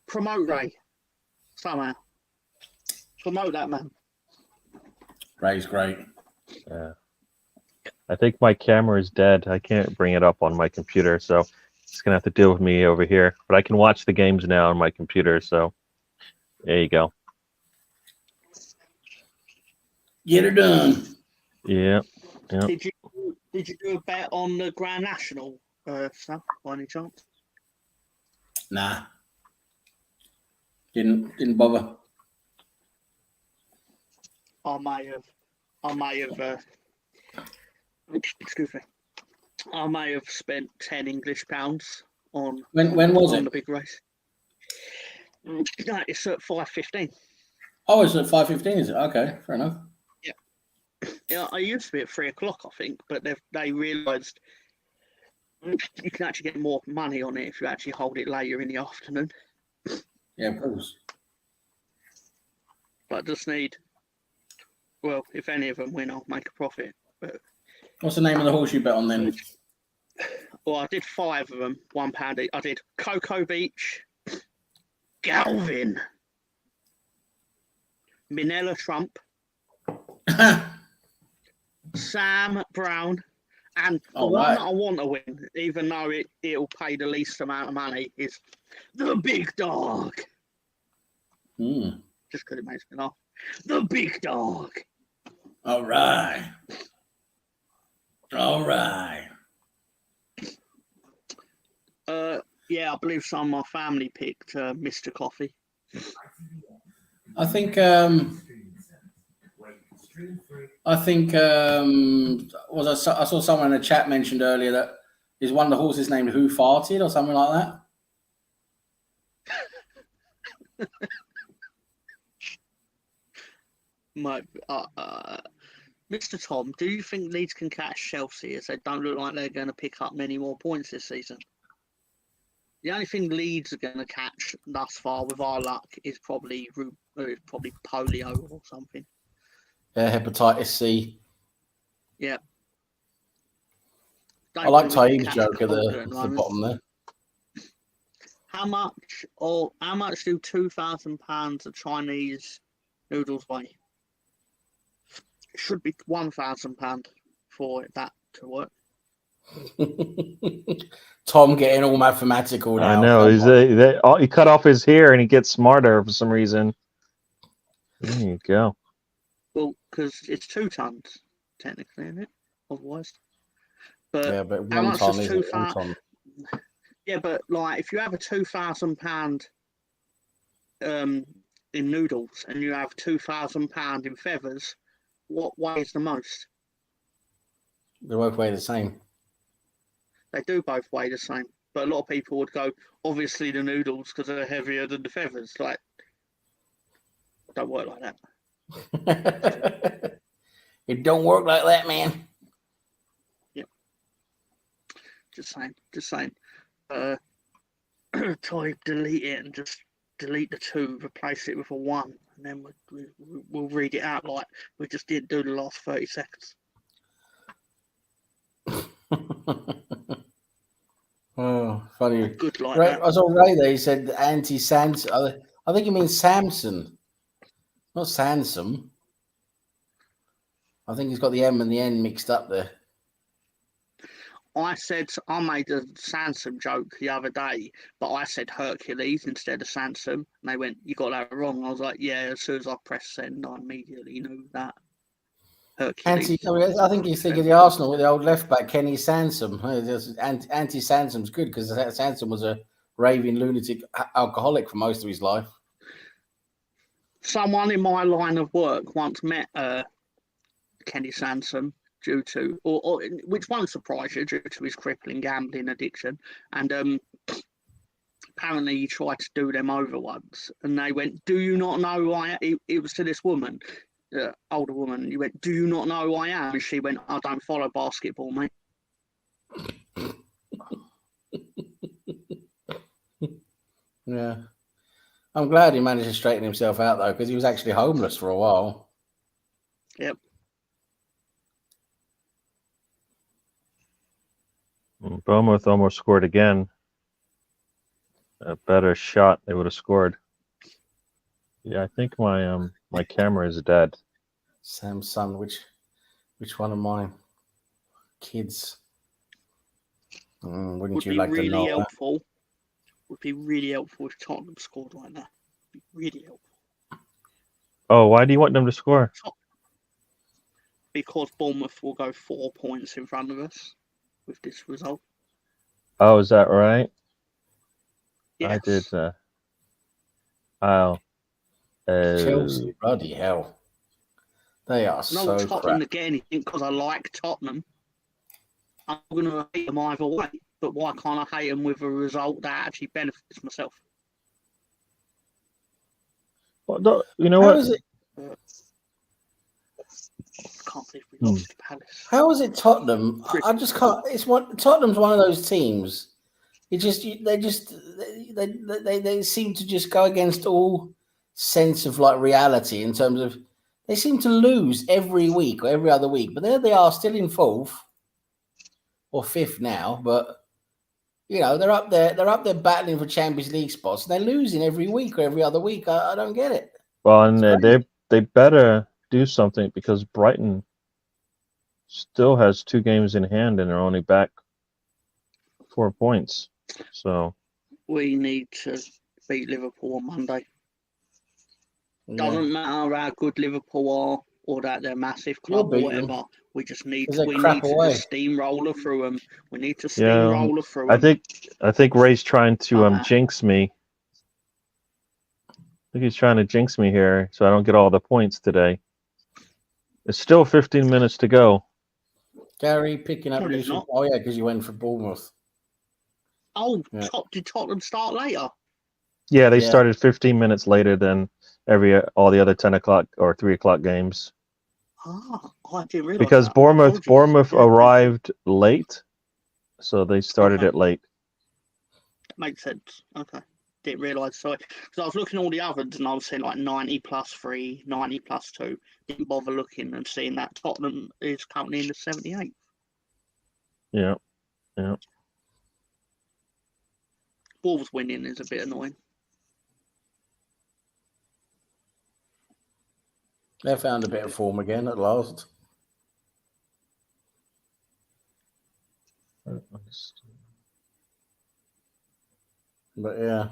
Promote Ray. Somehow. Promote that man. Ray's great. Yeah. I think my camera is dead. I can't bring it up on my computer, so it's gonna have to deal with me over here. But I can watch the games now on my computer, so there you go. Get her done. Yeah. Did you do a bet on the Grand National stuff by any chance? Nah. Didn't bother. I may have excuse me. I may have spent £10 on When was it? the big race. No, it's at 5:15. Oh, it's at 5:15, is it? Okay, fair enough. Yeah, I used to be at 3:00, I think, but they realised you can actually get more money on it if you actually hold it later in the afternoon. Yeah, of course. But just need, well, if any of them win, I'll make a profit. But What's the name of the horse you bet on then? well, I did 5 of them, £1 each. I did Cocoa Beach, Galvin, Minella Trump, Sam Brown, and the one that I want to win, even though it'll pay the least amount of money, is the Big Dog. Just because it makes me laugh. The Big Dog. All right. Yeah, I believe some of my family picked Mr. Coffee. I think I saw someone in the chat mentioned earlier that is one of the horses named Who Farted or something like that. Mr. Tom, do you think Leeds can catch Chelsea as they don't look like they're going to pick up many more points this season? The only thing Leeds are going to catch thus far, with our luck, is probably polio or something. Hepatitis C. Yeah. I like Taib's joke at the bottom there. How much do £2,000 of Chinese noodles weigh? It should be £1,000 for that to work. Tom getting all mathematical now. I know. He cut off his hair and he gets smarter for some reason. There you go. Well, because it's 2 tons, technically, isn't it? Otherwise. But yeah, but how one much ton is is 1 ton. Yeah, but like if you have a £2,000 in noodles and you have £2,000 in feathers, what weighs the most? They both weigh the same. They do both weigh the same, but a lot of people would go, obviously the noodles because they're heavier than the feathers. Like, don't work like that. It don't work like that, man. Yep. Just saying. Type delete it and just delete the 2, replace it with a 1, and then we'll read it out like we just didn't do the last 30 seconds. Oh, funny. Good like Ray, that. I saw Ray there. He said anti-Samson. I think he means Samson, not Sansom. I think he's got the M and the N mixed up there. I made a Sansom joke the other day, but I said Hercules instead of Sansom, and they went, "You got that wrong." I was like, "Yeah." As soon as I pressed send, I immediately knew that. Hercules. I think he's thinking of the Arsenal with the old left back Kenny Sansom. Anti-Sansom's good because Sansom was a raving lunatic alcoholic for most of his life. Someone in my line of work once met Kenny Sansom, due to, or which won't surprise you, due to his crippling gambling addiction. And apparently he tried to do them over once, and they went, "Do you not know who I am?" It was to this woman, older woman. He went, "Do you not know who I am?" And she went, "I don't follow basketball, mate." Yeah. I'm glad he managed to straighten himself out, though, because he was actually homeless for a while. Yep. Bournemouth almost scored again. A better shot, they would have scored. Yeah, I think my camera is dead. Sam's son, which one of my kids? Wouldn't Would you be like to really know? helpful. Would be really helpful if Tottenham scored like that. Would be really helpful. Oh, why do you want them to score? Because Bournemouth will go 4 points in front of us with this result. Oh, is that right? Yes. I did. Oh. Chelsea, bloody hell. They are No so Tottenham crap. to get anything because I like Tottenham. I'm going to hate them either way. But why can't I hate them with a result that actually benefits myself? Well, you know How what? is it? I can't believe we lost to Palace. How is it Tottenham? I just can't. Tottenham's one of those teams. They seem to just go against all sense of like reality in terms of they seem to lose every week or every other week, but there they are still in fourth or fifth now. But you know they're up there battling for Champions League spots, and they're losing every week or every other week. I don't get it. Well, and they better do something because Brighton still has 2 games in hand and they're only back 4 points. So we need to beat Liverpool on Monday. Doesn't matter how good Liverpool are or that they're a massive club or whatever. Them. We just need to just steamroller through them. We need to steamroller through them. I think Ray's trying to jinx me. I think he's trying to jinx me here so I don't get all the points today. It's still 15 minutes to go. Gary picking up news. Oh yeah, because you went for Bournemouth. Oh, yeah. Did Tottenham start later? Yeah, they started 15 minutes later than all the other 10 o'clock or 3 o'clock games. Ah, I didn't realize because that. Bournemouth arrived late, so they started it late. Makes sense. Okay. Didn't realise, sorry. Because I was looking at all the others and I was saying like 90 plus 3, 90 plus 2. Didn't bother looking and seeing that Tottenham is currently in the 78th. Yeah. Wolves winning is a bit annoying. They found a bit of form again at last. But yeah,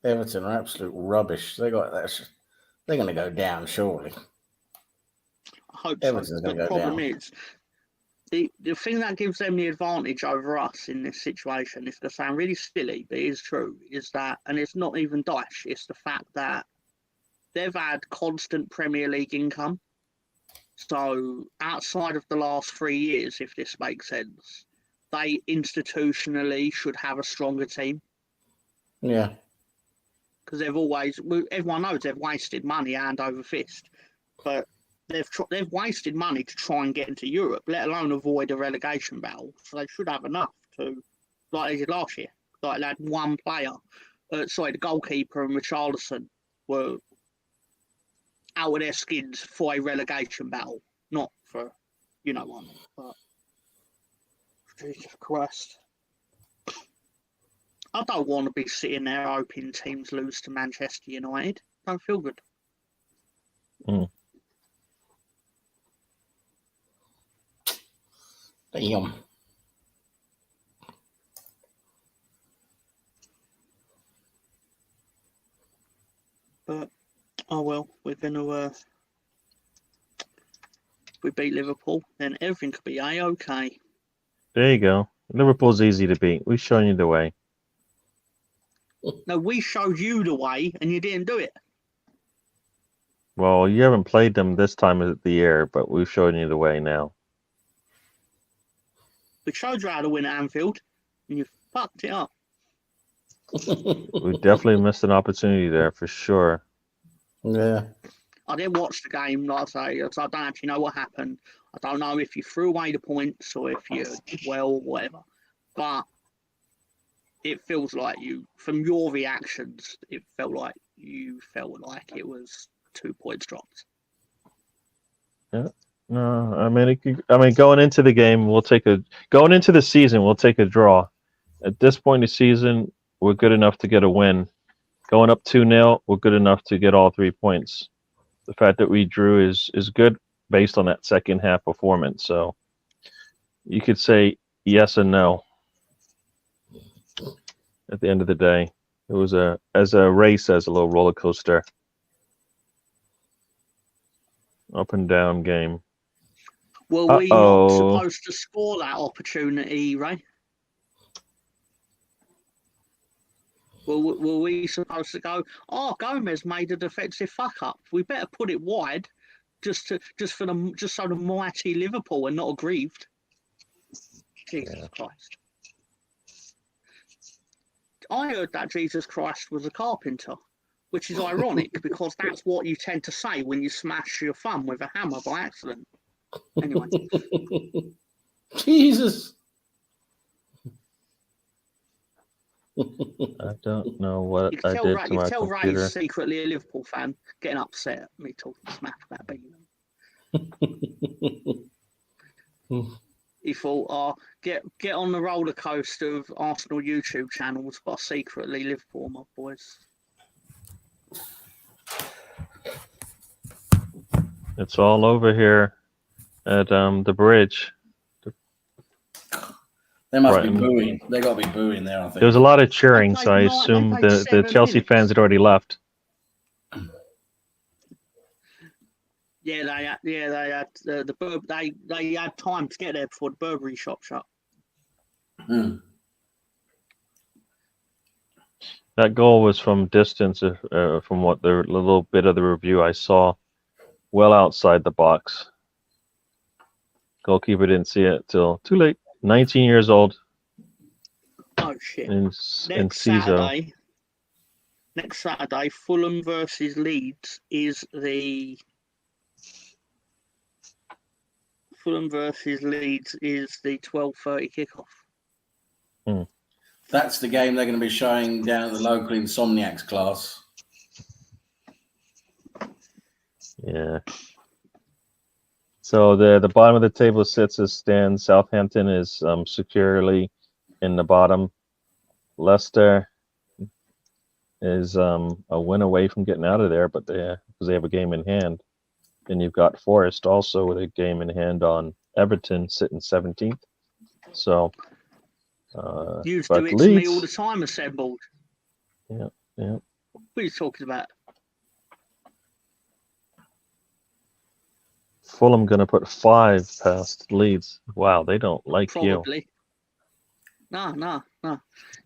Everton are absolute rubbish. They're going to go down surely. I hope Everton's so. The problem is, the thing that gives them the advantage over us in this situation is to sound really silly, but it is true. Is that, and it's not even Daesh. It's the fact that they've had constant Premier League income. So outside of the last 3 years, if this makes sense, they institutionally should have a stronger team. Yeah. Because everyone knows they've wasted money hand over fist. But they've wasted money to try and get into Europe, let alone avoid a relegation battle. So they should have enough to, like they did last year. Like they had one player, the goalkeeper and Richarlison were out of their skins for a relegation battle, not for, you know what I mean. But Jesus Christ. I don't want to be sitting there hoping teams lose to Manchester United. Don't feel good. Damn. But oh well, we're gonna we beat Liverpool, then everything could be a-okay. There you go. Liverpool's easy to beat. We've shown you the way. No, we showed you the way, and you didn't do it. Well, you haven't played them this time of the year, but we've shown you the way now. We showed you how to win at Anfield, and you fucked it up. We definitely missed an opportunity there for sure. Yeah. I didn't watch the game, like I say, so I don't actually know what happened. I don't know if you threw away the points or if you did well or whatever. But it feels like you, from your reactions, it felt like you felt like it was 2 points dropped. Yeah. No, I mean, going into the game, going into the season, we'll take a draw. At this point in the season, we're good enough to get a win. Going up 2-0, we're good enough to get all 3 points. The fact that we drew is good based on that second half performance. So you could say yes and no. At the end of the day, it was a race, as a little roller coaster, up and down game. Were we not supposed to score that opportunity, Ray? Were we supposed to go, Gomez made a defensive fuck up. We better put it wide just so the mighty Liverpool are not aggrieved. Jesus Christ. I heard that Jesus Christ was a carpenter, which is ironic because that's what you tend to say when you smash your thumb with a hammer by accident. Anyway. Jesus. I don't know what I did to my computer. You can tell Ray's secretly a Liverpool fan, getting upset at me talking smack about beating him. He thought, get on the roller coaster of Arsenal YouTube channels, but secretly Liverpool, my boys. It's all over here at the bridge. They must be booing. They got to be booing there, I think. There was a lot of cheering, so I assume the Chelsea fans had already left. Yeah, they had they had time to get there before the Burberry shop shut. That goal was from distance, from what the little bit of the review I saw, well outside the box. Goalkeeper didn't see it till too late. 19 years old. Oh shit! Next Saturday, Fulham versus Leeds is the 12:30 kickoff. That's the game they're going to be showing down at the local Insomniacs class. Yeah. So the bottom of the table sits as stands. Southampton is securely in the bottom. Leicester is a win away from getting out of there, but because they have a game in hand. Then you've got Forest also with a game in hand on Everton, sitting 17th. So you used to do it to me all the time, assembled. Yeah. What are you talking about? Fulham going to put 5 past Leeds. Wow, they don't like Probably. No.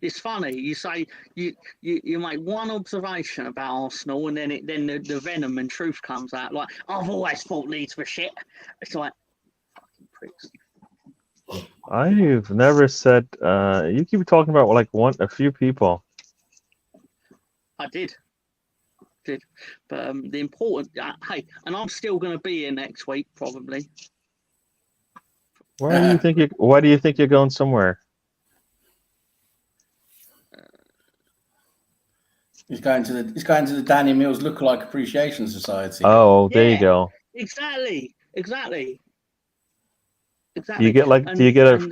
It's funny. You say you make one observation about Arsenal, and then the venom and truth comes out. Like, I've always thought Leeds were shit. It's like, fucking pricks. I've never said. You keep talking about a few people. I did. But the important. Hey, and I'm still going to be here next week probably. Why do you think you're going somewhere? He's going to the Danny Mills Lookalike Appreciation Society. Oh, there you go. Exactly. You get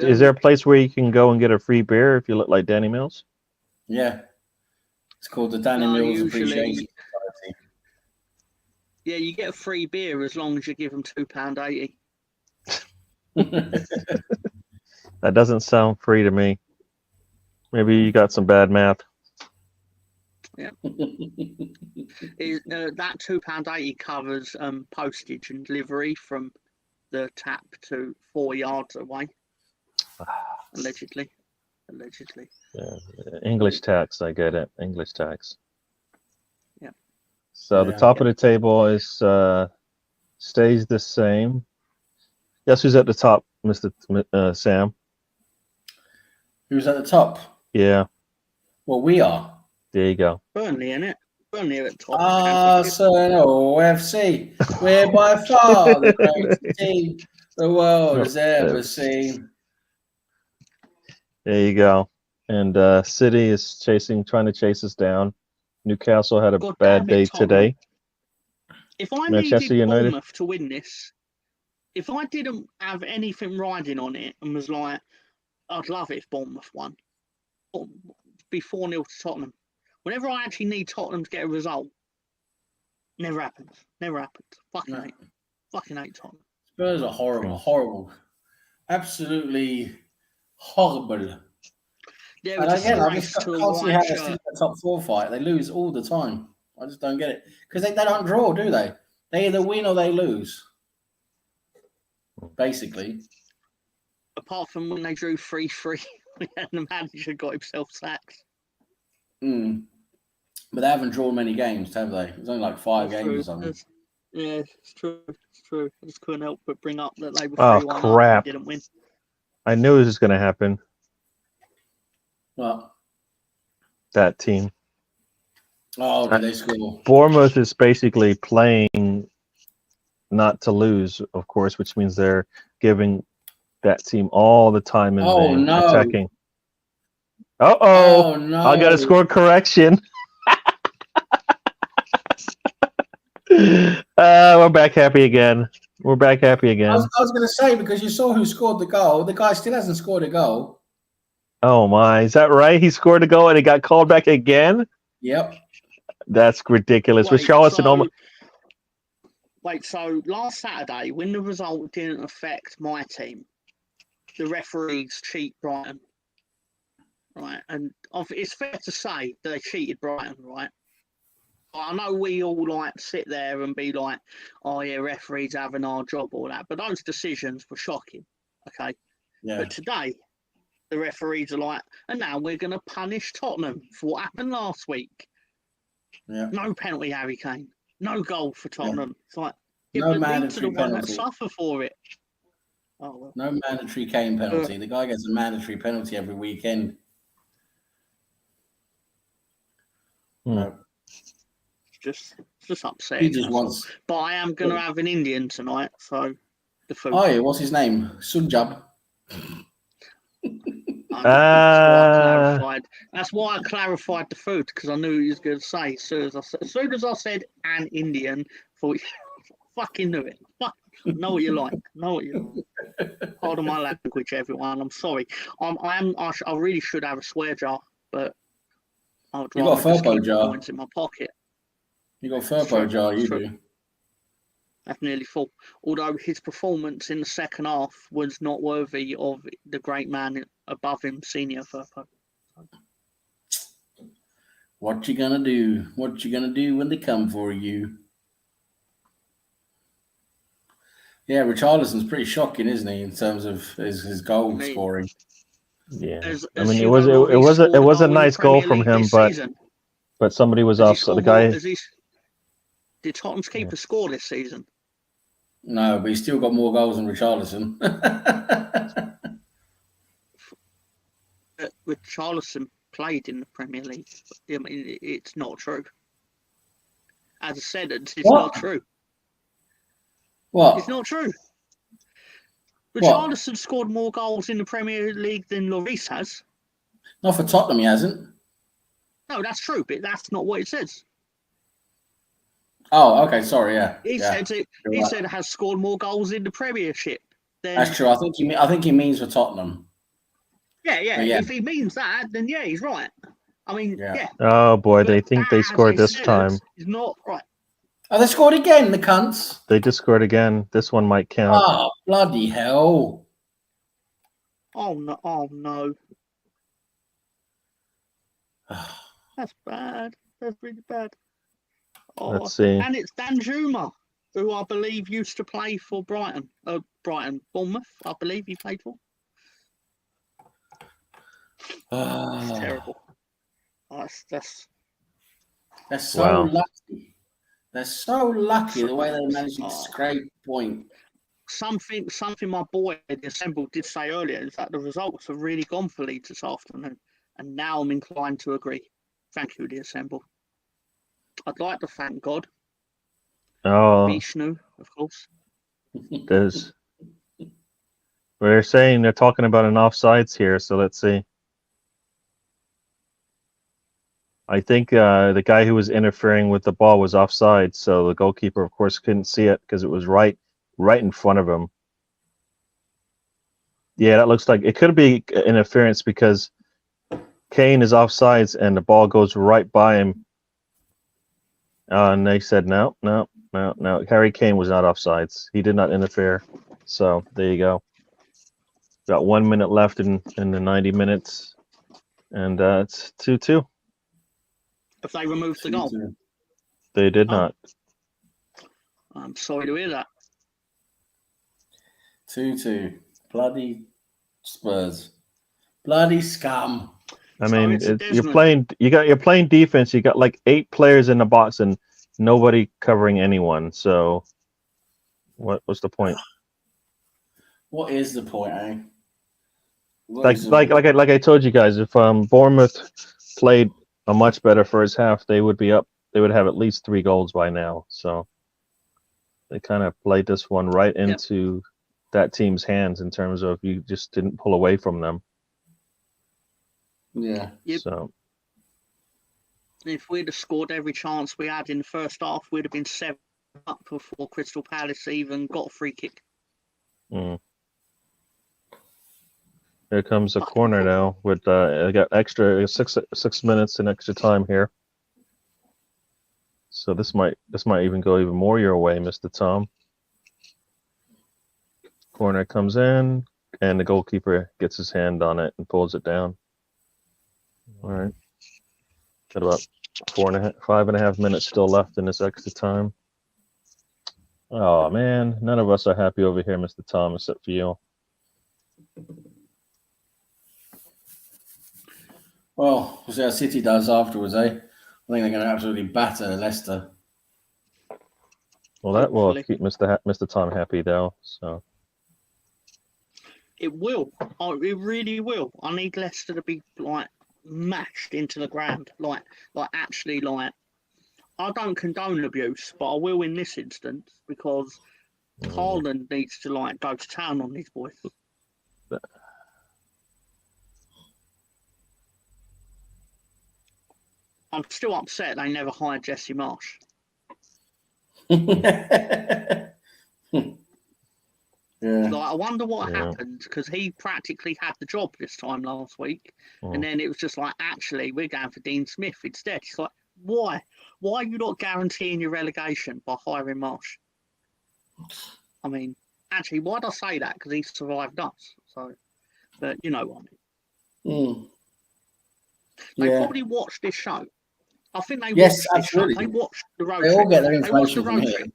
is there a place where you can go and get a free beer if you look like Danny Mills? Yeah. It's called the Danny Mills Appreciation Society. Yeah, you get a free beer as long as you give them £2.80. That doesn't sound free to me. Maybe you got some bad math. Yeah. That £2.80 covers postage and delivery from the tap to 4 yards away. Allegedly. Yeah. English tax, I get it. English tax. Yeah. So the top of the table is stays the same. Guess who's at the top, Mr. Sam? Who's at the top? Yeah, Well, we are. there you go. Burnley, innit? Burnley are at the top. Ah, so no, FC. We're by far the greatest team the world has ever seen. There you go. And City is trying to chase us down. Newcastle had a God bad damn it, day Tottenham. today. If I Manchester needed United. Bournemouth to win this, if I didn't have anything riding on it and was like, I'd love it if Bournemouth won. Be 4-0 to Tottenham. Whenever I actually need Tottenham to get a result, never happens. Never happens. Fucking hate Tottenham. Spurs are horrible. Absolutely horrible. They're And a again, I disgrace just to a can't see white how they shirt. still a top 4 fight. They lose all the time. I just don't get it. Because they don't draw, do they? They either win or they lose. Basically. Apart from when they drew 3-3 and the manager got himself sacked. But they haven't drawn many games, have they? It's only like 5 games or something. Yeah, it's true. It's true. I just couldn't help but bring up that they were 3-1 up crap. and didn't win. I knew this was going to happen. What? That team. Oh, did they score? Bournemouth is basically playing not to lose, of course, which means they're giving that team all the time in attacking. Oh, no. I got to score correction. We're back happy again. I was going to say, because you saw who scored the goal. The guy still hasn't scored a goal. Oh, my. Is that right? He scored a goal and he got called back again? Yep. That's ridiculous. So last Saturday, when the result didn't affect my team, the referees cheat Brighton. Right? And it's fair to say that they cheated Brighton, right? I know we all sit there and be like, oh yeah, referees having our job, all that. But those decisions were shocking. Okay. Yeah. But today, the referees are like, and now we're going to punish Tottenham for what happened last week. Yeah. No penalty, Harry Kane. No goal for Tottenham. Yeah. It's like, no mandatory one that penalty. suffer for it. Oh, well. No mandatory Kane penalty. The guy gets a mandatory penalty every weekend. No. Just upsetting. He just wants. But I am going to have an Indian tonight, so the food. Oh, yeah, what's his name? Sunjab. That's why I clarified the food, because I knew he was going to say. As soon as I said an Indian, thought fucking knew it. Know what you like. Pardon my language, everyone. I'm sorry. I really should have a swear jar, but I'd you got a Furbo jar in my pocket. You got a Furbo jar, you do. That's nearly full. Although his performance in the second half was not worthy of the great man above him, Senior Furbo. What you gonna do? What you gonna do when they come for you? Yeah, Richarlison's pretty shocking, isn't he, in terms of his goal scoring? Yeah, it was a nice goal from him, but somebody was off. So the guy. Did Tottenham's keeper score this season? No, but he's still got more goals than Richarlison. Richarlison played in the Premier League. I mean, it's not true. As I said, it's not true. What? It's not true. Richarlison scored more goals in the Premier League than Lloris has. Not for Tottenham, he hasn't. No, that's true, but that's not what it says. Oh, okay. Sorry, yeah. He said it has scored more goals in the Premiership. That's true. I think he means for Tottenham. Yeah. If he means that, then yeah, he's right. I mean, yeah. Oh boy, they think they scored this time. He's not right. Oh, they scored again, the cunts. They just scored again. This one might count. Oh, bloody hell. Oh no. That's bad. That's really bad. Oh, let's see. And it's Danjuma, who I believe used to play for Bournemouth, I believe he played for. It's terrible. They're so lucky. They're so lucky the way they managed to scrape point. something my boy the Assemble did say earlier is that the results have really gone for Leeds this afternoon, and now I'm inclined to agree. Thank you, the Assemble. I'd like to thank God. Vishnu, of course. There's. They're saying they're talking about an offsides here, so let's see. I think the guy who was interfering with the ball was offside, so the goalkeeper, of course, couldn't see it because it was right in front of him. Yeah, that looks like it could be interference because Kane is offsides and the ball goes right by him. And they said no. Harry Kane was not offsides. He did not interfere. So there you go. Got 1 minute left in the 90 minutes, and it's 2-2. If they removed the goal, they did not. I'm sorry to hear that. 2-2. Bloody Spurs. Bloody scum. I mean, you're playing defense. You got like 8 players in the box and nobody covering anyone. So, what's the point? What is the point, eh? Like I told you guys, if Bournemouth played a much better first half, they would be up. They would have at least 3 goals by now. So they kind of played this one right into that team's hands in terms of you just didn't pull away from them. Yeah. Yep. So if we'd have scored every chance we had in the first half, we'd have been 7 up before Crystal Palace even got a free kick. Here comes a corner now with I got extra 6 minutes and extra time here. So this might even go even more your way, Mr. Tom. Corner comes in and the goalkeeper gets his hand on it and pulls it down. All right. Got about 5.5 minutes still left in this extra time. Oh man, none of us are happy over here, Mr. Tom, except for you. Well, we'll see how City does afterwards, eh? I think they're going to absolutely batter Leicester. Well, that will keep Mr. Tom happy, though. So it will. Oh, it really will. I need Leicester to be like mashed into the ground, like actually like. I don't condone abuse, but I will in this instance because Haaland needs to like go to town on these boys. I'm still upset they never hired Jesse Marsh. Yeah. Like, I wonder what happened because he practically had the job this time last week, and then it was just like, actually, we're going for Dean Smith instead. It's like, why? Why are you not guaranteeing your relegation by hiring Marsh? I mean, actually, why'd I say that? Because he survived us. So, but you know what I mean. They probably watched this show. I think they watched this show. They watched the road trip. They all get their information from here.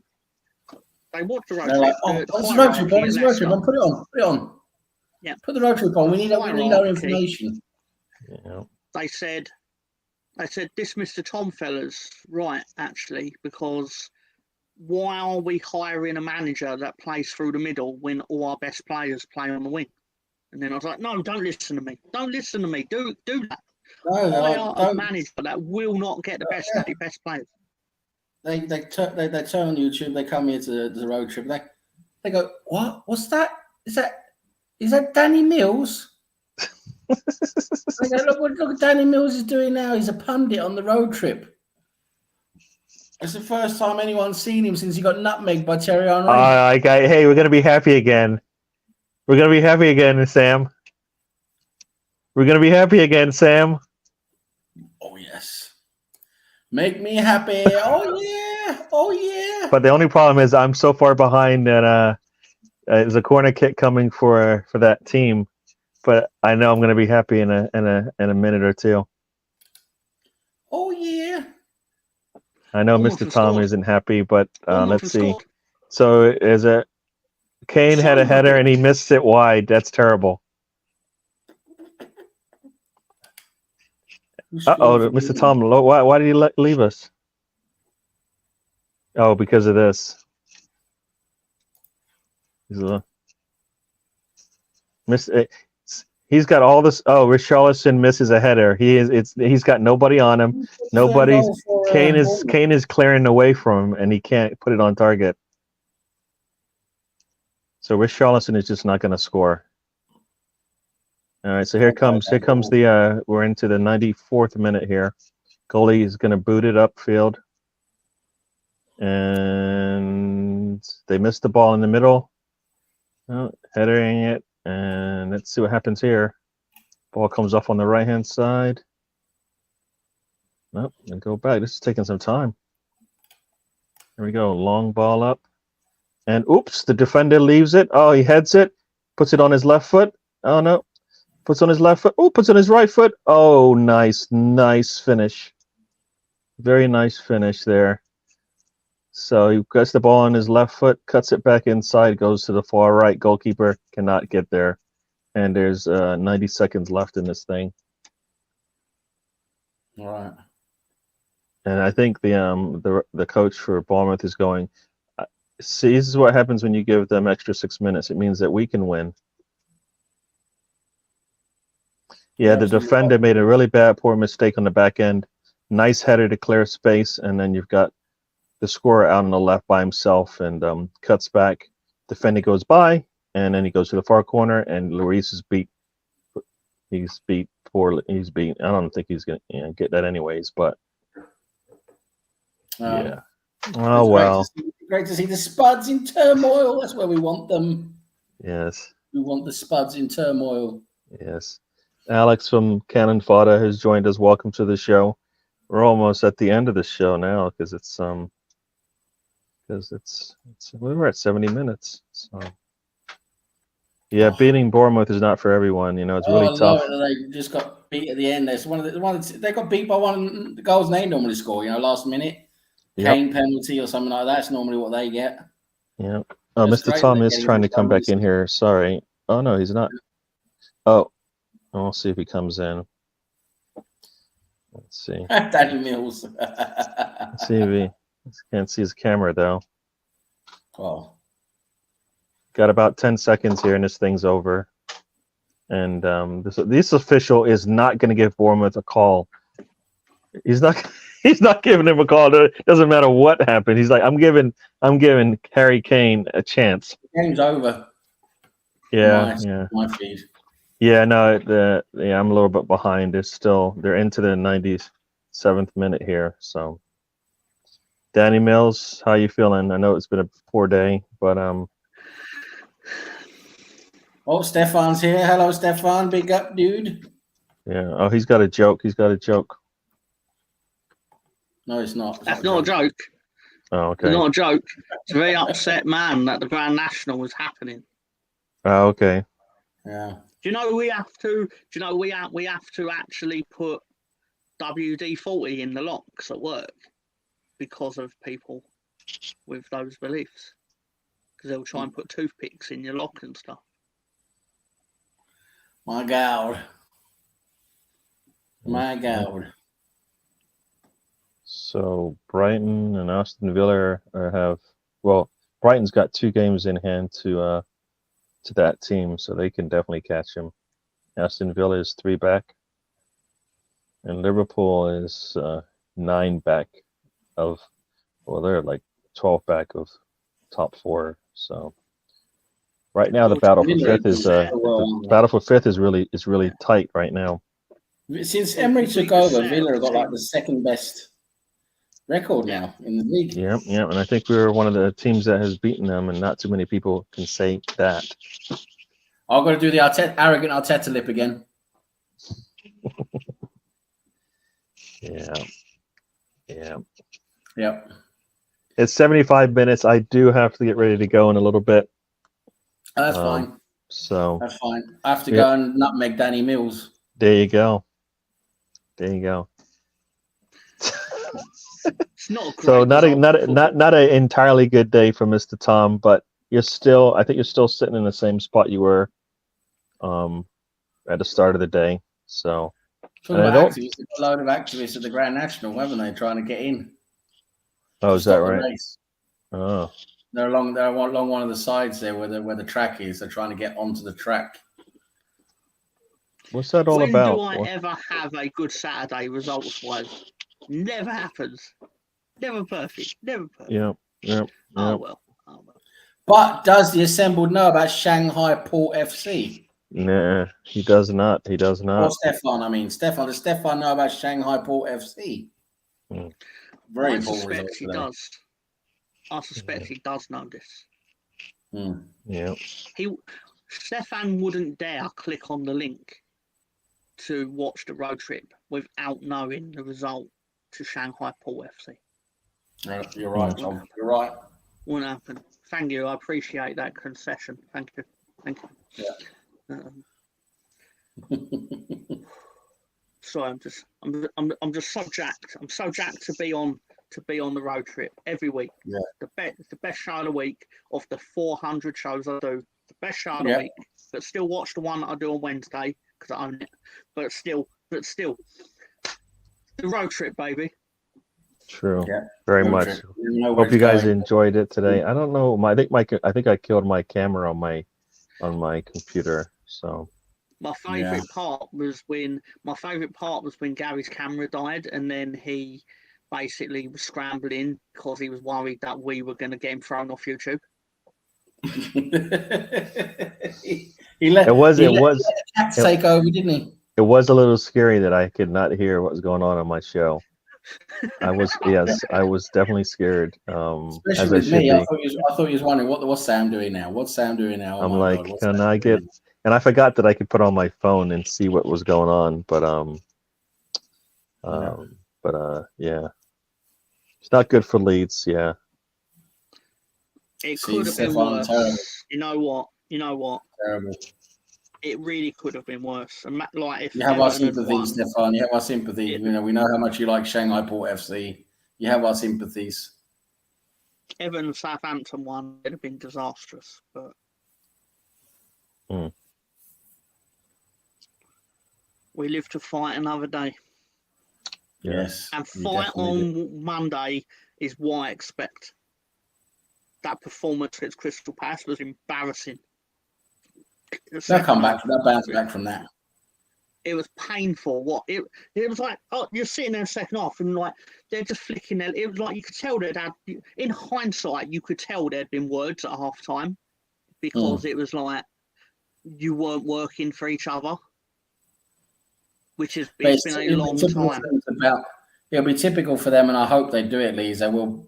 They watched the road trip. Like, what's the road trip on? It's road trip on. Put it on. Yeah. Put the road trip on. We need our information. Yeah. They said, this Mr. Tom fella's right, actually, because why are we hiring a manager that plays through the middle when all our best players play on the wing? And then I was like, no, don't listen to me. Don't listen to me. Do that. Hire a manager that will not get the best of the best players. They turn on YouTube. They come here to the road trip. They go, what? What's that? Is that Danny Mills? They go, look what Danny Mills is doing now. He's a pundit on the road trip. It's the first time anyone's seen him since he got nutmegged by Thierry Henry. Hey, we're gonna be happy again. We're gonna be happy again, Sam. We're gonna be happy again, Sam. Oh yes. Make me happy. Oh yeah. Oh yeah. But the only problem is I'm so far behind that there's a corner kick coming for that team. But I know I'm gonna be happy in a minute or two. Oh yeah. I know Mr. Tom isn't happy, but let's see. So is it Kane had a header and he missed it wide. That's terrible. Mr. Tom, why did he leave us? Oh, because of this. He's got all this. Oh, Richarlison misses a header. He's got nobody on him. Nobody's. Kane is clearing away from him, and he can't put it on target. So Richarlison is just not going to score. All right, so here comes the we're into the 94th minute here. Goalie is going to boot it upfield, and they missed the ball in the middle. Oh, headering it, and let's see what happens here. Ball comes off on the right-hand side. Nope, and go back. This is taking some time. Here we go, long ball up. And oops, the defender leaves it. Oh, he heads it, puts it on his left foot. Oh, no. Puts on his left foot. Oh, puts on his right foot. Oh, nice finish. Very nice finish there. So he gets the ball on his left foot, cuts it back inside, goes to the far right. Goalkeeper cannot get there. And there's 90 seconds left in this thing. All right. And I think the coach for Bournemouth is going, see, this is what happens when you give them extra 6 minutes. It means that we can win. Yeah, the defender made a really poor mistake on the back end. Nice header to clear space, and then you've got the scorer out on the left by himself and cuts back. Defender goes by, and then he goes to the far corner, and Lloris is beat. He's beat poorly. He's beat. I don't think he's going to get that anyways, but yeah. Oh, well. Great to see the Spuds in turmoil. That's where we want them. Yes. We want the Spuds in turmoil. Yes. Alex from Cannon Fodder has joined us. Welcome to the show. We're almost at the end of the show now because we were at 70 minutes. So yeah, beating Bournemouth is not for everyone. You know, it's really tough. They just got beat at the end. There's they got beat by one of the goals they normally score. You know, last minute. Kane penalty or something like that's normally what they get. Yeah. Oh, Mr. Tom is trying to come back in here. Sorry. Oh no, he's not. Oh, we'll see if he comes in. Let's see. Danny Mills. Let's see if he can't see his camera though. Oh. Got about 10 seconds here and this thing's over. And this official is not going to give Bournemouth a call. He's not giving him a call. It doesn't matter what happened. He's like, I'm giving Harry Kane a chance. Game's over. Yeah, My feed. Yeah, no, I'm a little bit behind. They're into the 97th minute here. So, Danny Mills, how you feeling? I know it's been a poor day, but Oh, Stefan's here. Hello, Stefan. Big up, dude. Yeah. Oh, he's got a joke. No, it's not. That's not a joke. Oh, okay. It's not a joke. It's a very upset man that the Grand National was happening. Oh, okay. Yeah. Do you know we have to actually put WD-40 in the locks at work because of people with those beliefs? Because they'll try and put toothpicks in your lock and stuff. My God. My God. So Brighton and Aston Villa Brighton's got 2 games in hand to that team, so they can definitely catch him. Aston Villa is 3 back, and Liverpool is 9 back they're like 12 back of top 4. So right now the battle for 5th is really tight right now. Since Emery took over, Villa have got like the second best record now in the league. Yeah, and I think we were one of the teams that has beaten them, and not too many people can say that. I've got to do the arrogant Arteta lip again. Yeah. Yep. It's 75 minutes. I do have to get ready to go in a little bit. That's fine. So that's fine. I have to go and nutmeg Danny Mills. There you go. It's not so not an entirely good day for Mr. Tom, but I think you're still sitting in the same spot you were at the start of the day. So a load of activists at the Grand National, haven't they, trying to get in? Oh, is that right? Oh, They're along one of the sides there where the track is. They're trying to get onto the track. What's that all when about? do I ever have a good Saturday results-wise? Never happens. Never perfect. Never perfect. Yeah. Oh well. But does the assembled know about Shanghai Port FC? Nah, he does not. Or Stefan, I mean. Does Stefan know about Shanghai Port FC? Very important result he today. does. I suspect he does know this. Yeah. Stefan wouldn't dare click on the link to watch the road trip without knowing the result to Shanghai Port FC. You're right, Tom. You're right. Wouldn't happen. Thank you. I appreciate that concession. Thank you. Yeah. Sorry, I'm just so jacked. I'm so jacked to be on the road trip every week. Yeah. The best show of the week of the 400 shows I do. The best show of the week. But still watch the one that I do on Wednesday because I own it. But still, the road trip, baby. True. Yeah. Very much. Hope you guys enjoyed it today. I don't know. I think I killed my camera on my computer. So. My favourite part was when Gary's camera died, and then he basically was scrambling because he was worried that we were going to get him thrown off YouTube. It was take over, didn't he? It was a little scary that I could not hear what was going on my show. I was definitely scared. Especially with me, I thought he was wondering what's Sam doing now. What's Sam doing now? I'm like, can I get? And I forgot that I could put on my phone and see what was going on. Yeah, it's not good for Leeds. Yeah, it could have been worse. Terrible. You know what? Terrible. It really could have been worse. And like, if you have our sympathies, Stefan. You have our sympathies. We know how much you like Shanghai Port FC. You have our sympathies. Everton and Southampton won. It'd have been disastrous, but. We live to fight another day. Yes. And fight on Monday is what I expect. That performance against Crystal Palace was embarrassing. They'll come back. They'll bounce back from that. It was painful. It was like, you're sitting there in the second half and like they're just flicking their. It was like you could tell that in hindsight you could tell there'd been words at half time because it was like you weren't working for each other. Which has been a long time. It'll be typical for them, and I hope they do it, Leeds. They will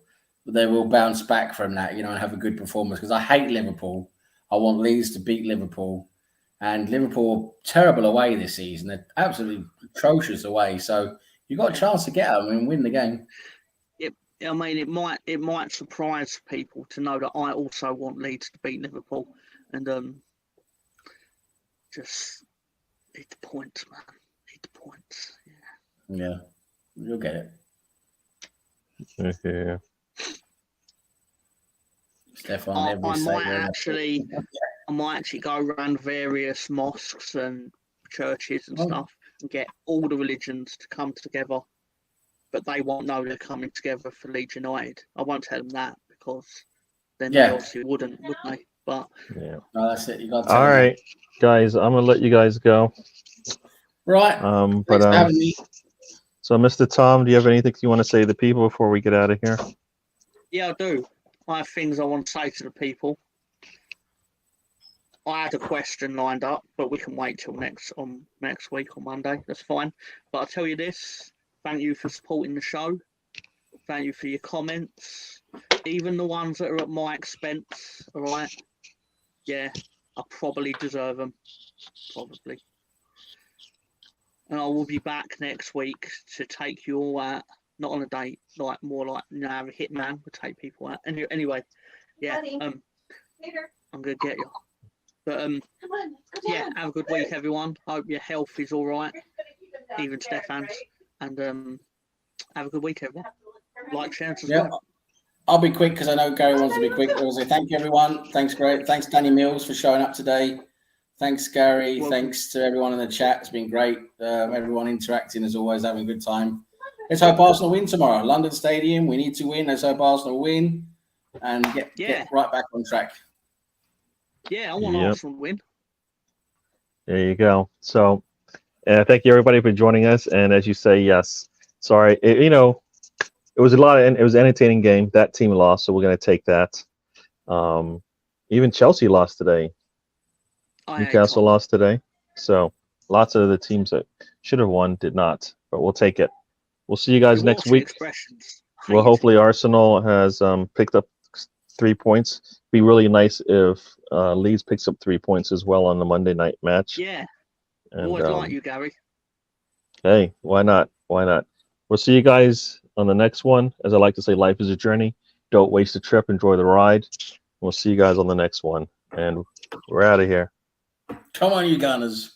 bounce back from that, and have a good performance. Because I hate Liverpool. I want Leeds to beat Liverpool, and Liverpool are terrible away this season. They're absolutely atrocious away. So you've got a chance to get them and win the game. It might surprise people to know that I also want Leeds to beat Liverpool, and just need the points, man. Points. Yeah, you'll get it. Okay. Stefan, I might actually go around various mosques and churches and stuff and get all the religions to come together, but they won't know they're coming together for Leeds United. I won't tell them that because then they obviously wouldn't, would they? But yeah, no, that's it. You got to all right, guys. I'm gonna let you guys go. Right. So Mr. Tom, do you have anything you want to say to the people before we get out of here? Yeah, I do. I have things I want to say to the people. I had a question lined up, but we can wait till next week on Monday. That's fine. But I'll tell you this. Thank you for supporting the show. Thank you for your comments. Even the ones that are at my expense, all right? Yeah, I probably deserve them. Probably. And I will be back next week to take you all out, not on a date, like more like a hitman would take people out. Anyway, yeah, I'm gonna get you. But yeah, have a good week, everyone. Hope your health is all right, even Stefan's. And have a good week, everyone. Like, share, and subscribe. Yeah. I'll be quick because I know Gary wants to be quick. I'll say thank you, everyone. Thanks, Danny Mills, for showing up today. Thanks, Gary. Thanks to everyone in the chat. It's been great. Everyone interacting as always, having a good time. Let's hope Arsenal win tomorrow. London Stadium. We need to win. Let's hope Arsenal win. and get right back on track. Yeah, I want Arsenal to win. There you go. So, thank you everybody for joining us. And as you say, yes, sorry, it was it was an entertaining game. That team lost, so we're going to take that. Even Chelsea lost today. Newcastle lost today. So lots of the teams that should have won did not, but we'll take it. We'll see you guys next week. Well, hopefully Arsenal has picked up 3 points. Be really nice if Leeds picks up 3 points as well on the Monday night match. Yeah. And, always like you, Gary. Hey, why not? Why not? We'll see you guys on the next one. As I like to say, life is a journey. Don't waste the trip. Enjoy the ride. We'll see you guys on the next one. And we're out of here. Come on, you Gunners.